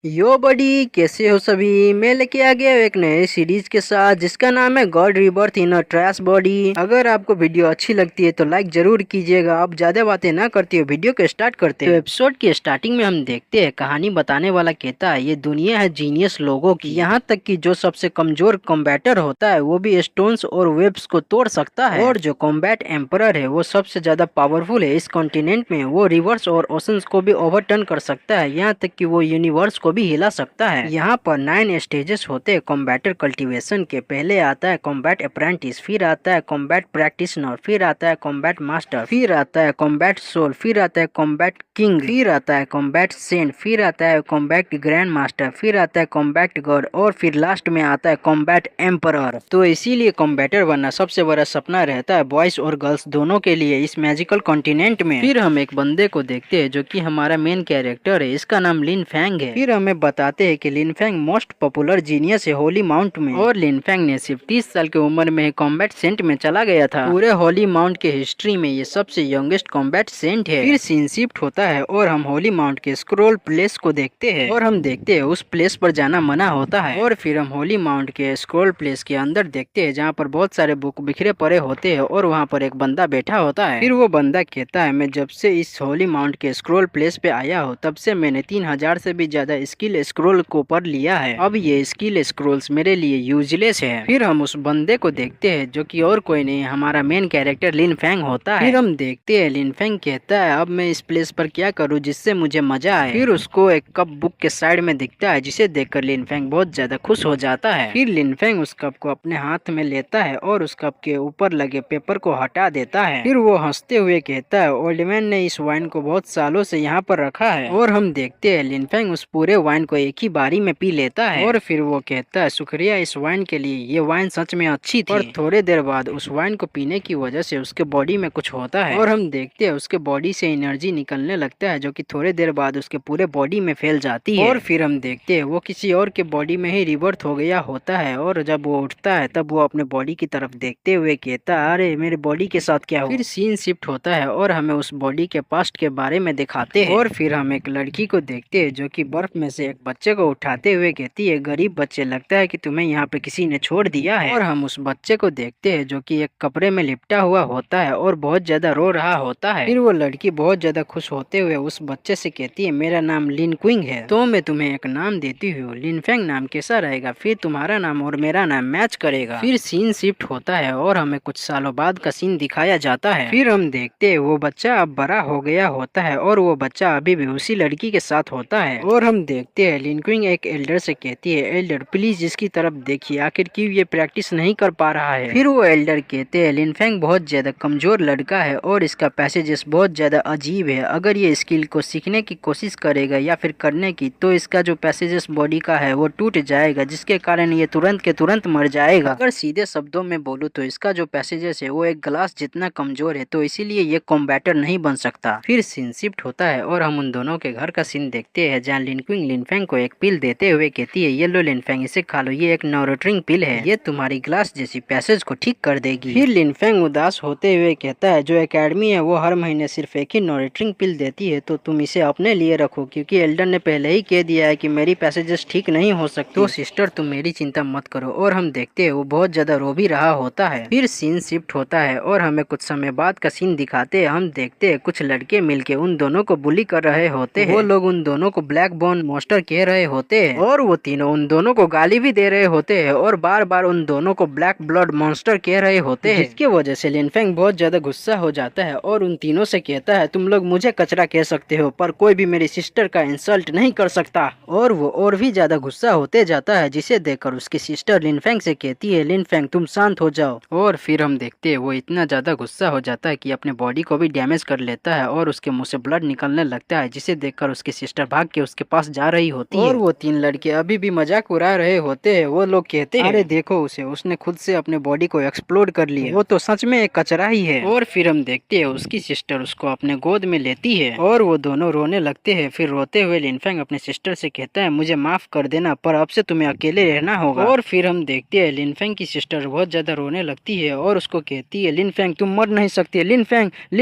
यो बडी, कैसे हो सभी। मैं लेके आ गया हूं एक नए सीरीज के साथ जिसका नाम है गॉड रिबर्थ इन अ ट्रैश बॉडी। अगर आपको वीडियो अच्छी लगती है तो लाइक जरूर कीजिएगा। आप ज्यादा बातें ना करते हो, वीडियो को स्टार्ट करते हैं। तो एपिसोड की स्टार्टिंग में हम देखते हैं कहानी बताने वाला कहता है ये दुनिया है जीनियस लोगों की, यहाँ तक कि जो सबसे कमजोर कॉम्बैटर होता है वो भी स्टोन्स और वेब्स को तोड़ सकता है, और जो कॉम्बैट एम्परर है वो सबसे ज्यादा पावरफुल है इस कॉन्टिनेंट में। वो रिवर्स और ओशंस को भी ओवरटर्न कर सकता है, यहाँ तक कि वो यूनिवर्स को भी हिला सकता है। यहाँ पर 9 स्टेजेस होते हैं कॉम्बैटर कल्टीवेशन के। पहले आता है कॉम्बैट अप्रेंटिस, फिर आता है कॉम्बैट प्रैक्टिशनर, फिर आता है कॉम्बैट मास्टर, फिर आता है कॉम्बैट सोल, फिर आता है कॉम्बैट किंग, फिर आता है कॉम्बैट सेंट, फिर आता है कॉम्बैट ग्रैंड मास्टर, फिर आता है कॉम्बैट गॉड, और फिर लास्ट में आता है कॉम्बैट एम्परर। तो इसीलिए कॉम्बैटर बनना सबसे बड़ा सपना रहता है बॉयज और गर्ल्स दोनों के लिए इस मैजिकल कॉन्टिनेंट में। फिर हम एक बंदे को देखते हैं जो कि हमारा मेन कैरेक्टर है, इसका नाम लिन फैंग है। फिर हमें बताते हैं कि लिन फैंग मोस्ट पॉपुलर जीनियस है होली माउंट में, और लिन फैंग ने सिर्फ 30 साल की उम्र में कॉम्बैट सेंट में चला गया था। पूरे होली माउंट के हिस्ट्री में ये सबसे यंगेस्ट कॉम्बैट सेंट है। फिर सीन शिफ्ट होता है और हम होली माउंट के स्क्रोल प्लेस को देखते हैं, और हम देखते हैं उस प्लेस पर जाना मना होता है। और फिर हम होली माउंट के स्क्रोल प्लेस के अंदर देखते हैं जहाँ पर बहुत सारे बुक बिखरे पड़े होते हैं, और वहाँ पर एक बंदा बैठा होता है। फिर वो बंदा कहता है मैं जब से इस होली माउंट के स्क्रोल प्लेस पे आया हूँ तब से मैंने 3000 से भी ज्यादा स्किल स्क्रोल को पढ़ लिया है। अब ये स्किल स्क्रोल्स मेरे लिए यूजलेस है। फिर हम उस बंदे को देखते हैं जो कि और कोई नहीं हमारा मेन कैरेक्टर लिन फैंग होता है। फिर हम देखते हैं लिन फैंग कहता है अब मैं इस प्लेस पर क्या करूँ जिससे मुझे मजा आए। फिर उसको एक कप बुक के साइड में दिखता है जिसे देखकर लिन फैंग बहुत ज्यादा खुश हो जाता है। फिर लिन फैंग उस कप को अपने हाथ में लेता है और उस कप के ऊपर लगे पेपर को हटा देता है। फिर वो हंसते हुए कहता है ओल्ड मैन ने इस वाइन को बहुत सालों से यहाँ पर रखा है। और हम देखते हैं लिन फैंग उस पूरे वाइन को एक ही बारी में पी लेता है, और फिर वो कहता है शुक्रिया इस वाइन के लिए, ये वाइन सच में अच्छी थी। और थोड़े देर बाद उस वाइन को पीने की वजह से उसके बॉडी में कुछ होता है, और हम देखते हैं उसके बॉडी से एनर्जी निकलने लगता है जो कि थोड़े देर बाद उसके पूरे बॉडी में फैल जाती है। और फिर हम देखते हैं वो किसी और के बॉडी में ही रिवर्थ हो गया होता है, और जब वो उठता है तब वो अपने बॉडी की तरफ देखते हुए कहता है अरे मेरे बॉडी के साथ क्या हुआ। फिर सीन शिफ्ट होता है और हमें उस बॉडी के पास्ट के बारे में दिखाते हैं, और फिर हम एक लड़की को देखते हैं जो कि बर्फ में से एक बच्चे को उठाते हुए कहती है गरीब बच्चे, लगता है कि तुम्हें यहाँ पे किसी ने छोड़ दिया है। और हम उस बच्चे को देखते हैं जो कि एक कपड़े में लिपटा हुआ होता है और बहुत ज्यादा रो रहा होता है। फिर वो लड़की बहुत ज्यादा खुश होते हुए उस बच्चे से कहती है मेरा नाम लिन क्विंग है, तो मैं तुम्हें एक नाम देती हूँ, लिन फैंग नाम कैसा रहेगा, फिर तुम्हारा नाम और मेरा नाम मैच करेगा। फिर सीन शिफ्ट होता है और हमें कुछ सालों बाद का सीन दिखाया जाता है। फिर हम देखते हैं वो बच्चा अब बड़ा हो गया होता है, और वो बच्चा अभी भी उसी लड़की के साथ होता है। और हम देखते हैं लिन क्विंग एक एल्डर से कहती है एल्डर प्लीज इसकी तरफ देखिए, आखिर क्यों ये प्रैक्टिस नहीं कर पा रहा है। फिर वो एल्डर कहते हैं लिन फैंग बहुत ज्यादा कमजोर लड़का है और इसका पैसेजेस बहुत ज्यादा अजीब है, अगर ये स्किल को सीखने की कोशिश करेगा या फिर करने की तो इसका जो पैसेजेस बॉडी का है वो टूट जाएगा, जिसके कारण ये तुरंत के तुरंत मर जाएगा। अगर सीधे शब्दों में बोलूँ तो इसका जो पैसेजेस है वो एक ग्लास जितना कमजोर है, तो इसीलिए ये कॉम्बैटर नहीं बन सकता। फिर सीन शिफ्ट होता है और हम उन दोनों के घर का सीन देखते हैं जहाँ लिन क्विंग लिन फैंग को एक पिल देते हुए कहती है ये लो लिन फैंग इसे खा लो, ये एक न्यूरोट्रिंग पिल है, ये तुम्हारी ग्लास जैसी पैसेज को ठीक कर देगी। फिर लिन फैंग उदास होते हुए कहता है जो एकेडमी है वो हर महीने सिर्फ एक ही न्यूरोट्रिंग पिल देती है, तो तुम इसे अपने लिए रखो क्योंकि एल्डर ने पहले ही कह दिया है कि मेरी पैसेजेस ठीक नहीं हो सकती, तो सिस्टर तुम मेरी चिंता मत करो। और हम देखते हैं वो बहुत ज्यादा रो भी रहा होता है। फिर सीन शिफ्ट होता है और हमें कुछ समय बाद का सीन दिखाते हैं। हम देखते हैं कुछ लड़के मिलके उन दोनों को बुली कर रहे होते हैं, वो लोग उन दोनों को ब्लैक बोन मॉन्स्टर कह रहे होते हैं, और वो तीनों उन दोनों को गाली भी दे रहे होते हैं और बार बार उन दोनों को ब्लैक ब्लड मॉन्स्टर कह रहे होते हैं, जिसकी वजह से लिन फैंग बहुत ज्यादा गुस्सा हो जाता है और उन तीनों से कहता है तुम लोग मुझे कचरा कह सकते हो पर कोई भी मेरी सिस्टर का इंसल्ट नहीं कर सकता। और वो और भी ज्यादा गुस्सा होते जाता है, जिसे देखकर उसकी सिस्टर लिन फैंग से कहती है लिन फैंग तुम शांत हो जाओ। और फिर हम देखते हैं वो इतना ज्यादा गुस्सा हो जाता है कि अपने बॉडी को भी डैमेज कर लेता है और उसके मुंह से ब्लड निकलने लगता है, जिसे देखकर उसकी सिस्टर भाग के उसके पास जा रही होती है। और वो तीन लड़के अभी भी मजाक उड़ा रहे होते हैं, वो लोग कहते हैं अरे देखो उसे, उसने खुद से अपने बॉडी को एक्सप्लोड कर लिया, वो तो सच में एक कचरा ही है। और फिर हम देखते हैं उसकी सिस्टर उसको अपने गोद में लेती है और वो दोनों रोने लगते हैं। फिर रोते हुए लिन फैंग अपने सिस्टर से कहता है मुझे माफ कर देना पर अब से तुम्हें अकेले रहना होगा। और फिर हम देखते हैं लिन फैंग की सिस्टर बहुत ज्यादा रोने लगती है और उसको कहती है लिन फैंग तुम मर नहीं सकती, लिन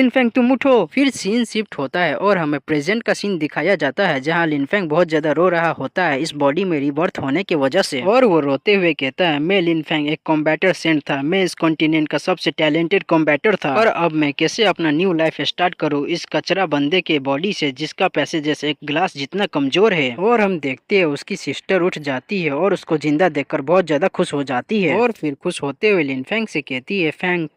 फैंग तुम उठो। फिर सीन शिफ्ट होता है और हमें प्रेजेंट का सीन दिखाया जाता है जहाँ लिन फैंग बहुत बहुत ज्यादा रो रहा होता है इस बॉडी में रिबर्थ होने की वजह से। और वो रोते हुए कहता है, मैं लिन फेंग एक कॉम्बैटर सेंट था, मैं इस कॉन्टिनेंट का सबसे टैलेंटेड कॉम्बैटर था, पर अब मैं कैसे अपना न्यू लाइफ स्टार्ट करूँ इस कचरा बंदे के बॉडी से जिसका पैसे जैसे एक ग्लास जितना कमजोर है। और हम देखते हैं उसकी सिस्टर उठ जाती है और उसको जिंदा देखकर बहुत ज्यादा खुश हो जाती है। और फिर खुश होते हुए लिन फेंग से कहती है, फेंग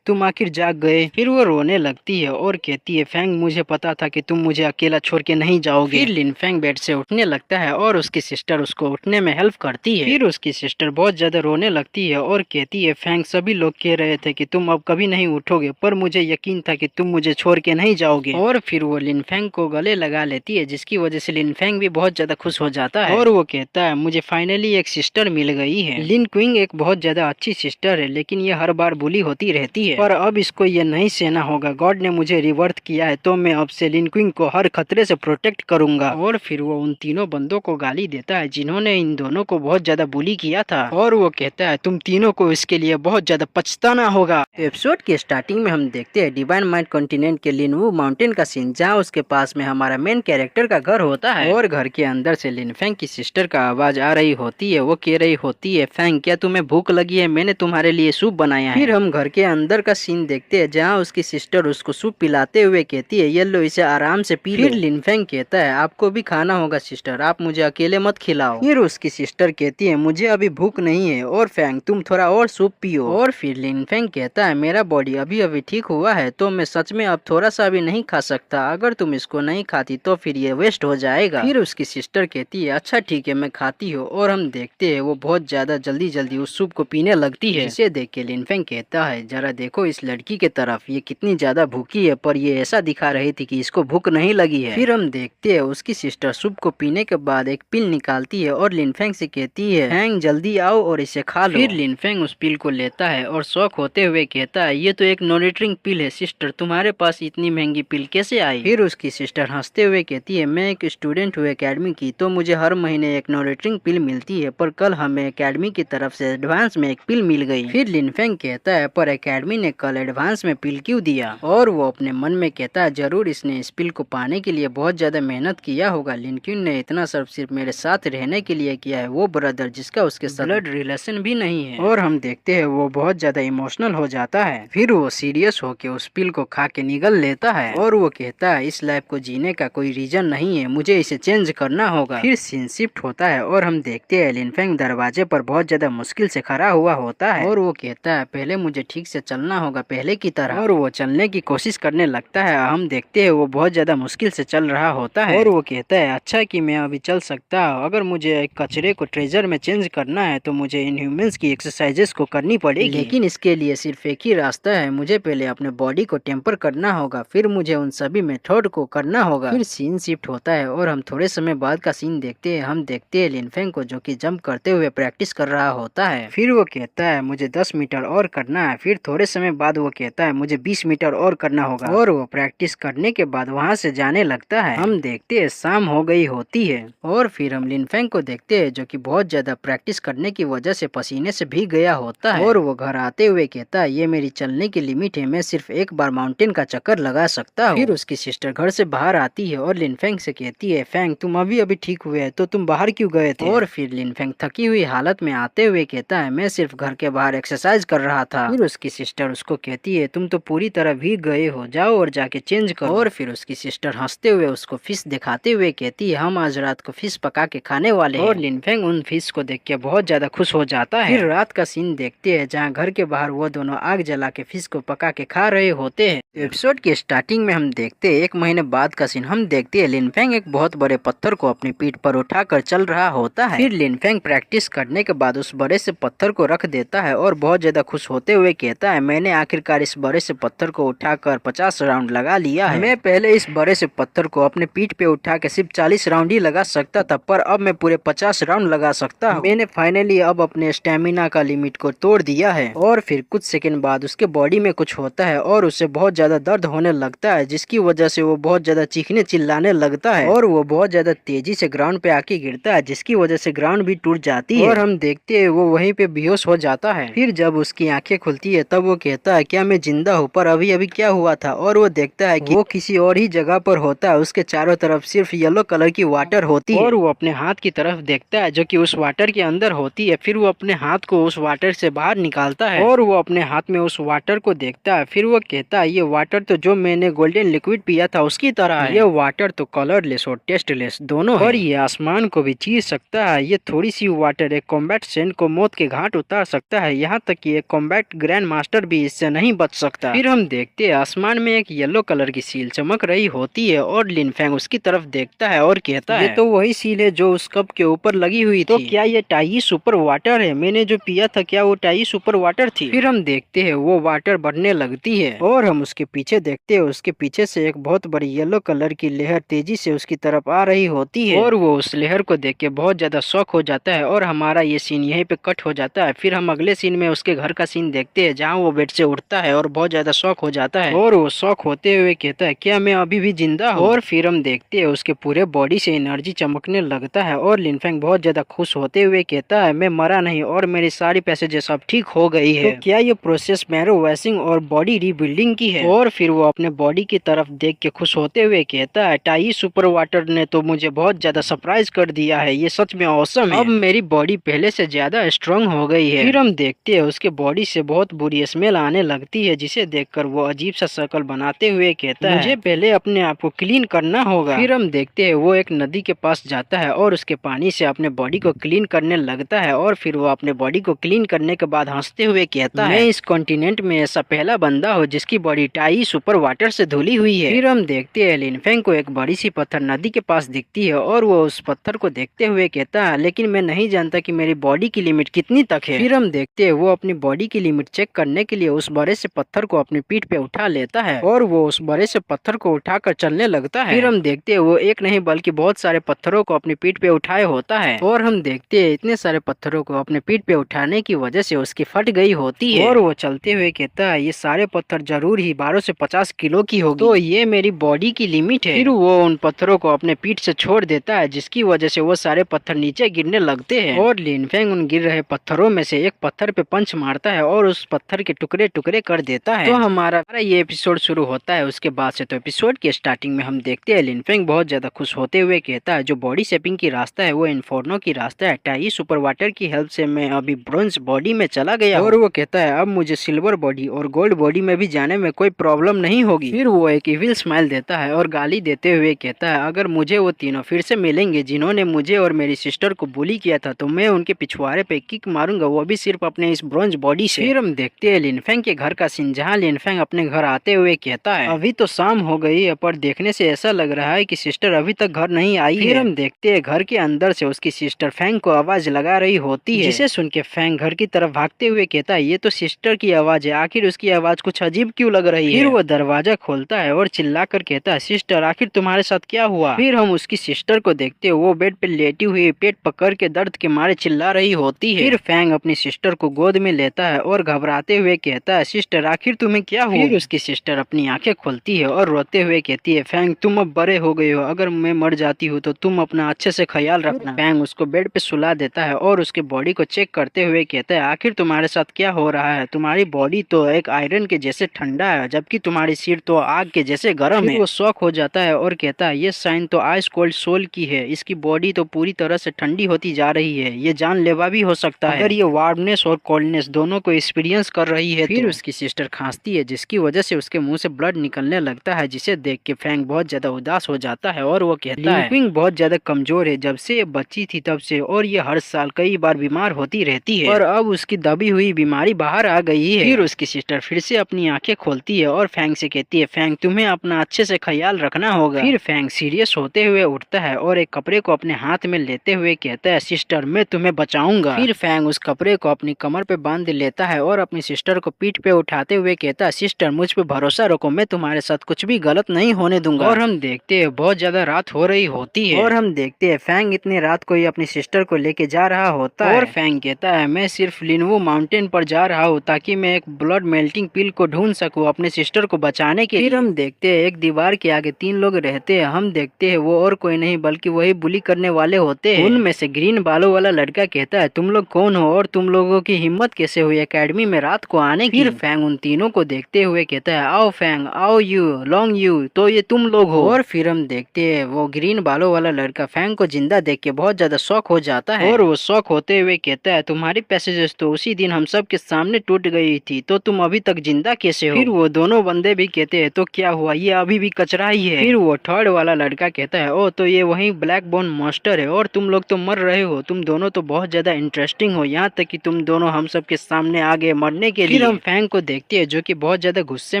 तुम आखिर जाग गए। फिर वो रोने लगती है और कहती है, फेंग मुझे पता था कि तुम मुझे अकेला छोड़ के नहीं जाओगे। फिर लिन फेंग बेड से उठने लगता है और उसकी सिस्टर उसको उठने में हेल्प करती है। फिर उसकी सिस्टर बहुत ज्यादा रोने लगती है और कहती है, फेंग सभी लोग कह रहे थे कि तुम अब कभी नहीं उठोगे, पर मुझे यकीन था कि तुम मुझे छोड़ के नहीं जाओगे। और फिर वो लिन फेंग को गले लगा लेती है जिसकी वजह से लिन फेंग भी बहुत ज्यादा खुश हो जाता है। और वो कहता है, मुझे फाइनली एक सिस्टर मिल गई है। लिन क्विंग एक बहुत ज्यादा अच्छी सिस्टर है, लेकिन ये हर बार बुली होती रहती है, पर अब इसको ये नहीं सहना होगा। गॉड ने मुझे रिवर्थ किया है तो मैं अब से लिन क्विंग को हर खतरे से प्रोटेक्ट करूंगा। और फिर वो उन तीनों बंदों को गाली देता है जिन्होंने इन दोनों को बहुत ज्यादा बुली किया था। और वो कहता है, तुम तीनों को इसके लिए बहुत ज्यादा पछताना होगा। एपिसोड के स्टार्टिंग में हम देखते हैं डिवाइन माइंड कॉन्टिनेंट के लिनवू माउंटेन का सीन, जहाँ उसके पास में हमारा मेन कैरेक्टर का घर होता है। और घर के अंदर से लिन फेंग की सिस्टर का आवाज आ रही होती है। वो कह रही होती है, फेंग क्या तुम्हें भूख लगी है? मैंने तुम्हारे लिए सूप बनाया है। फिर हम घर के अंदर का सीन देखते हैं जहाँ उसकी सिस्टर उसको सूप पिलाते हुए कहती है, ये लो इसे आराम से पी लो। फिर लिन फेंग कहता है, आपको भी खाना होगा सिस्टर, आप मुझे अकेले मत खिलाओ। फिर उसकी सिस्टर कहती है, मुझे अभी भूख नहीं है और फेंग तुम थोड़ा और सूप पियो। और फिर लिन फेंग कहता है, मेरा बॉडी अभी अभी ठीक हुआ है तो मैं सच में अब थोड़ा सा भी नहीं खा सकता, अगर तुम इसको नहीं खाती तो फिर ये वेस्ट हो जाएगा। फिर उसकी सिस्टर कहती है, अच्छा ठीक है मैं खाती हूँ। और हम देखते हैं वो बहुत ज्यादा जल्दी उस सूप को पीने लगती है, जिसे देख के लिन फेंग कहता है, जरा देखो इस लड़की के तरफ, ये कितनी ज्यादा भूखी है पर ये ऐसा दिखा रही थी कि इसको भूख नहीं लगी है। फिर हम देखते हैं उसकी सिस्टर सूप को पीने के बाद एक पिल निकालती है और लिन फेंग से कहती है, फेंग जल्दी आओ और इसे खा लो। फिर लिन फेंग उस पिल को लेता है और शौक होते हुए कहता है, ये तो एक नॉनिटरिंग पिल है सिस्टर, तुम्हारे पास इतनी महंगी पिल कैसे आई? फिर उसकी सिस्टर हंसते हुए कहती है, मैं एक स्टूडेंट हूँ एकेडमी की, तो मुझे हर महीने एक नॉनिटरिंग पिल मिलती है, पर कल हमें एकेडमी की तरफ से एडवांस में एक पिल मिल गई। फिर लिन फेंग कहता है, पर एकेडमी ने कल एडवांस में पिल क्यों दिया? और वो अपने मन में कहता है, जरूर इसने इस पिल को पाने के लिए बहुत ज्यादा मेहनत किया होगा। लिन क्विन ने इतना सब सिर्फ मेरे साथ रहने के लिए किया है, वो ब्रदर जिसका उसके साथ ब्लड रिलेशन भी नहीं है। और हम देखते हैं वो बहुत ज्यादा इमोशनल हो जाता है। फिर वो सीरियस होके उस पिल को खा के निगल लेता है और वो कहता है, इस लाइफ को जीने का कोई रीजन नहीं है, मुझे इसे चेंज करना होगा। फिर सीन शिफ्ट होता है और हम देखते हैं लिन फेंग दरवाजे पर बहुत ज्यादा मुश्किल से खड़ा हुआ होता है और वो कहता है, पहले मुझे ठीक से चलना होगा पहले की तरह। और वो चलने की कोशिश करने लगता है। हम देखते हैं वो बहुत ज्यादा मुश्किल से चल रहा होता है और वो कहता है, अच्छा कि मैं अभी चल सकता हूँ, अगर मुझे एक कचरे को ट्रेजर में चेंज करना है तो मुझे इनह्यूमंस की एक्सरसाइजेस को करनी पड़ेगी, लेकिन इसके लिए सिर्फ एक ही रास्ता है, मुझे पहले अपने बॉडी को टेम्पर करना होगा, फिर मुझे उन सभी मेथड को करना होगा। फिर सीन शिफ्ट होता है और हम थोड़े समय बाद का सीन देखते हैं। हम देखते हैं लिन फेंग को जो कि जंप करते हुए प्रैक्टिस कर रहा होता है। फिर वो कहता है, मुझे 10 मीटर और करना है। फिर थोड़े समय बाद वो कहता है, मुझे 20 मीटर और करना होगा और वो प्रैक्टिस करने के बाद वहाँ से जाने लगता है। हम देखते हैं शाम हो गई होती है और फिर हम लिन फेंग को देखते हैं जो कि बहुत ज्यादा प्रैक्टिस करने की वजह से पसीने से भीग गया होता है और वो घर आते हुए कहता है, ये मेरी चलने की लिमिट है, मैं सिर्फ एक बार माउंटेन का चक्कर लगा सकता हूँ। फिर उसकी सिस्टर घर से बाहर आती है और लिन फेंग से कहती है, फेंग तुम अभी अभी ठीक हुए हैं तो तुम बाहर क्यों गए थे? और फिर लिन फेंग थकी हुई हालत में आते हुए कहता है, मैं सिर्फ घर के बाहर एक्सरसाइज कर रहा था। फिर उसकी सिस्टर उसको कहती है, तुम तो पूरी तरह भीग गए हो, जाओ और जाके चेंज करो। और फिर उसकी सिस्टर हंसते हुए उसको फिश दिखाते हुए कहती है, हम आज रात को फिश पका के खाने वाले हैं। और लिन फेंग उन फिश को देख के बहुत ज्यादा खुश हो जाता है। फिर रात का सीन देखते हैं जहाँ घर के बाहर वो दोनों आग जला के फिश को पका के खा रहे होते हैं। एपिसोड के स्टार्टिंग में हम देखते हैं 1 महीने बाद का सीन। हम देखते हैं लिन फेंग एक बहुत बड़े पत्थर को अपनी पीठ पर उठाकर चल रहा होता है। फिर लिन फेंग प्रैक्टिस करने के बाद उस बड़े से पत्थर को रख देता है और बहुत ज्यादा खुश होते हुए कहता है, मैंने आखिरकार इस बड़े से पत्थर को उठाकर 50 राउंड लगा लिया है। मैं पहले इस बड़े से पत्थर को अपने पीठ पे उठा के सिर्फ 40 राउंड ही लगा सकता था, पर अब मैं पूरे 50 राउंड लगा सकता हूँ। मैंने फाइनली अब अपने स्टेमिना का लिमिट को तोड़ दिया है। और फिर कुछ सेकंड बाद उसके बॉडी में कुछ होता है और उसे बहुत ज्यादा दर्द होने लगता है, जिसकी वजह से वो बहुत ज्यादा चीखने चिल्लाने लगता है और वो बहुत ज्यादा तेजी से ग्राउंड पे आके गिरता है, जिसकी वजह से ग्राउंड भी टूट जाती है और हम देखते हैं वो वहीं पे बेहोश हो जाता है। फिर जब उसकी आंखें खुलती है तब वो कहता है क्या मैं जिंदा हूँ, पर अभी अभी क्या हुआ था। और वो देखता है कि वो किसी और ही जगह पर होता है, उसके चारों तरफ सिर्फ येलो कलर की वाटर होती है। और वो अपने हाथ की तरफ देखता है जो कि उस वाटर के अंदर होती है। फिर वो अपने हाथ को उस वाटर से बाहर निकालता है और वो अपने हाथ में उस वाटर को देखता है। फिर वो कहता है ये वाटर तो जो मैंने गोल्डन लिक्विड पिया था उसकी तरह है। ये वाटर तो कलरलेस और टेस्टलेस दोनों है और ये आसमान को भी चीर सकता है। ये थोड़ी सी वाटर एक कॉम्बैट सेंट को मौत के घाट उतार सकता है, यहाँ तक कि एक कॉम्बैट ग्रैंड मास्टर भी इससे नहीं बच सकता। फिर हम देखते हैं आसमान में एक येलो कलर की सील चमक रही होती है और लिनफेंग उसकी तरफ देखता है और कहता है ये तो वही सील है जो उस कप के ऊपर लगी हुई थी। तो क्या ये टाई सुपर वाटर है? मैंने जो पिया था क्या वो टाई सुपर वाटर थी? फिर हम देखते हैं वो वाटर बढ़ने लगती है और हम उसके पीछे देखते हैं उसके पीछे से एक बहुत बड़ी येलो कलर की लहर तेजी से उसकी तरफ आ रही होती है और वो उस लहर को देख के बहुत ज्यादा शॉक हो जाता है और हमारा ये सीन यहीं पे कट हो जाता है। फिर हम अगले सीन में उसके घर का सीन देखते हैं जहाँ वो बेड से उठता है और बहुत ज्यादा शॉक हो जाता है और वो शॉक होते हुए कहता है क्या मैं अभी भी जिंदा हूँ? और फिर हम देखते हैं उसके पूरे बॉडी से एनर्जी चमकने लगता है और लिनफेंग बहुत ज्यादा खुश होते हुए कहता है मैं मरा नहीं और मेरी सारी पैसेज सब ठीक हो गई है। तो क्या ये प्रोसेस मैरो वैशिंग और बॉडी रीबिल्डिंग की है? और फिर वो अपने बॉडी की तरफ देख के खुश होते हुए कहता है टाई सुपर वाटर ने तो मुझे बहुत ज्यादा सरप्राइज कर दिया है, ये सच में ऑसम है। अब मेरी बॉडी पहले से ज्यादा स्ट्रांग हो गई है। फिर हम देखते हैं उसके बॉडी से बहुत बुरी स्मेल आने लगती है जिसे देखकर वो अजीब सा शक्ल बनाते हुए कहता है मुझे पहले अपने आप को क्लीन करना होगा। फिर हम देखते हैं वो एक नदी के पास जाता है और उसके पानी से अपने बॉडी को क्लीन करने लगता है और फिर वो अपने बॉडी को क्लीन करने के बाद हंसते हुए कहता है मैं इस कॉन्टिनेंट में ऐसा पहला बंदा हूँ जिसकी बॉडी टाई सुपर वाटर से धुली हुई है। फिर हम देखते हैं लिनफेंग को एक बड़ी सी पत्थर नदी के पास दिखती है और वो उस पत्थर को देखते हुए कहता है लेकिन मैं नहीं जानता कि मेरी बॉडी की लिमिट कितनी तक है। फिर हम देखते हैं वो अपनी बॉडी की लिमिट चेक करने के लिए उस बड़े से पत्थर को अपनी पीठ पे उठा लेता है और वो उस बड़े से पत्थर को उठाकर चलने लगता है। फिर हम देखते हैं वो एक नहीं बल्कि बहुत सारे पत्थरों को अपनी पीठ पे उठाए होता है और हम देखते हैं इतने सारे पत्थरों को अपने पीठ पे उठाने की वजह से उसकी फट गई होती है और वो चलते हुए कहता है ये सारे पत्थर जरूर ही 12 से 50 किलो की होगी, तो ये मेरी बॉडी की लिमिट है। फिर वो उन पत्थरों को अपने पीठ से छोड़ देता है जिसकी वजह से वो सारे पत्थर नीचे गिरने लगते हैं और लिनफेंग उन गिर रहे पत्थरों में से एक पत्थर पे पंच मारता है और उस पत्थर के टुकड़े टुकड़े कर देता है। तो हमारा ये एपिसोड शुरू होता है उसके बाद से। तो एपिसोड के स्टार्टिंग में हम देखते हैं लिनफेंग बहुत ज्यादा खुश होते हुए कहता है जो बॉडी शेपिंग की रास्ता है वो इन्फोर्नो की रास्ता है, टाई सुपर वाटर की हेल्प से मैं अभी ब्रोंज बॉडी में चला गया और वो कहता है अब मुझे सिल्वर बॉडी और गोल्ड बॉडी में भी जाने में कोई प्रॉब्लम नहीं होगी। फिर वो एक इविल स्माइल देता है और गाली देते हुए कहता है अगर मुझे वो तीनों फिर से मिलेंगे जिन्होंने मुझे और मेरी सिस्टर को बुली किया था तो मैं उनके पिछवाड़े पे किक मारूंगा, वो भी सिर्फ अपने इस ब्रोंज बॉडी से। फिर हम देखते हैं लिनफेंग के घर का सीन जहाँ लिनफेंग अपने घर आते हुए कहता है अभी तो शाम हो गई है पर देखने से ऐसा लग रहा है कि सिस्टर अभी तक घर नहीं आई है। फिर हम देखते हैं घर के अंदर से उसकी सिस्टर फैंग को आवाज लगा रही होती है जिसे सुन के फैंग घर की तरफ भागते हुए कहता है ये तो सिस्टर की आवाज है, आखिर उसकी आवाज कुछ अजीब क्यों लग रही है। फिर वो दरवाजा खोलता है और चिल्लाकर कहता है सिस्टर आखिर तुम्हारे साथ क्या हुआ। फिर हम उसकी सिस्टर को देखते हैं वो बेड पे लेटी हुई पेट पकड़ के दर्द के मारे चिल्ला रही होती है। फिर फैंग अपनी सिस्टर को गोद में लेता है और घबराते हुए कहता है सिस्टर आखिर तुम्हें क्या हुआ। फिर उसकी सिस्टर अपनी आंखें खोलती है और रोते हुए कहती है फैंग तुम अब बड़े हो गए हो, अगर मैं मर जाती हूँ तो तुम अपना अच्छे से ख्याल रखना। फैंग उसको बेड पे सुला देता है और उसके बॉडी को चेक करते हुए कहता है आखिर तुम्हारे साथ क्या हो रहा है, तुम्हारी बॉडी तो एक आयरन के जैसे ठंडा है जबकि तुम्हारी सिर तो आग के जैसे गर्म है। वो शॉक हो जाता है और कहता है ये साइन तो आइस कोल्ड सोल की है, इसकी बॉडी तो पूरी तरह से ठंडी होती जा रही है, ये जानलेवा भी हो सकता है अगर ये वार्मनेस और कोल्डनेस दोनों को एक्सपीरियंस कर रही है। फिर उसकी सिस्टर खांसती है जिसकी वजह से उसके मुंह से ब्लड निकलने लगता है जिसे देख के फैंग बहुत ज्यादा उदास हो जाता है और वो कहता है लिनफेंग बहुत ज्यादा कमजोर है, जब से ये बच्ची थी तब से और ये हर साल कई बार बीमार होती रहती है और अब उसकी दबी हुई बीमारी बाहर आ गई है। फिर उसकी सिस्टर फिर से अपनी आंखें खोलती है और फैंग से कहती है फैंग तुम्हें अपना अच्छे से ख्याल रखना होगा। फिर फैंग सीरियस होते हुए उठता है और एक कपड़े को अपने हाथ में लेते हुए कहता है सिस्टर मैं तुम्हें बचाऊंगा। फिर फैंग उस कपड़े को अपनी कमर पे बांध लेता है और अपनी सिस्टर को पीठ पे उठाते हुए कहता है सिस्टर मुझ पे भरोसा रखो, मैं तुम्हारे साथ कुछ भी गलत नहीं होने दूंगा। और हम देखते हैं बहुत ज्यादा रात हो रही होती है और हम देखते हैं फैंग इतनी रात को ही अपनी सिस्टर को लेके जा रहा होता है और फैंग कहता है मैं सिर्फ लिनवू माउंटेन पर जा रहा हूँ ताकि मैं एक ब्लड मेल्टिंग पिल को ढूंढ सकूं अपने सिस्टर को बचाने के। फिर हम देखते हैं एक दीवार के आगे 3 लोग रहते हैं, हम देखते हैं वो और कोई नहीं बल्कि वही बुली करने वाले होते हैं। उनमें से ग्रीन बालों वाला लड़का कहता है तुम लोग कौन हो और तुम लोगों की हिम्मत कैसे हुई एकेडमी में रात को आने बचाने की। फिर फैंग उन तीनों को देखते हुए कहता है आओ फैंग आओ यू लॉन्ग यू, तो ये तुम लोग हो। और फिर हम देखते हैं वो ग्रीन बालों वाला लड़का फैंग को जिंदा देख के बहुत ज्यादा शॉक हो जाता है और वो शॉक होते हुए कहता है तुम्हारी पैसेजेस तो उसी दिन हम सब के सामने टूट गई थी, तो तुम अभी तक जिंदा कैसे हो। फिर वो दोनों बंदे भी कहते हैं तो क्या हुआ, ये अभी भी कचरा ही है। फिर वो थर्ड वाला लड़का कहता है ओ तो ये वही ब्लैक बोन मॉन्स्टर है और तुम लोग तो मर रहे हो, तुम दोनों तो बहुत ज्यादा इंटरेस्टिंग हो, यहाँ तक कि तुम दोनों हम सब के सामने आ गए मरने के लिए। फिर हम फैंग को देखते हैं जो कि बहुत ज्यादा गुस्से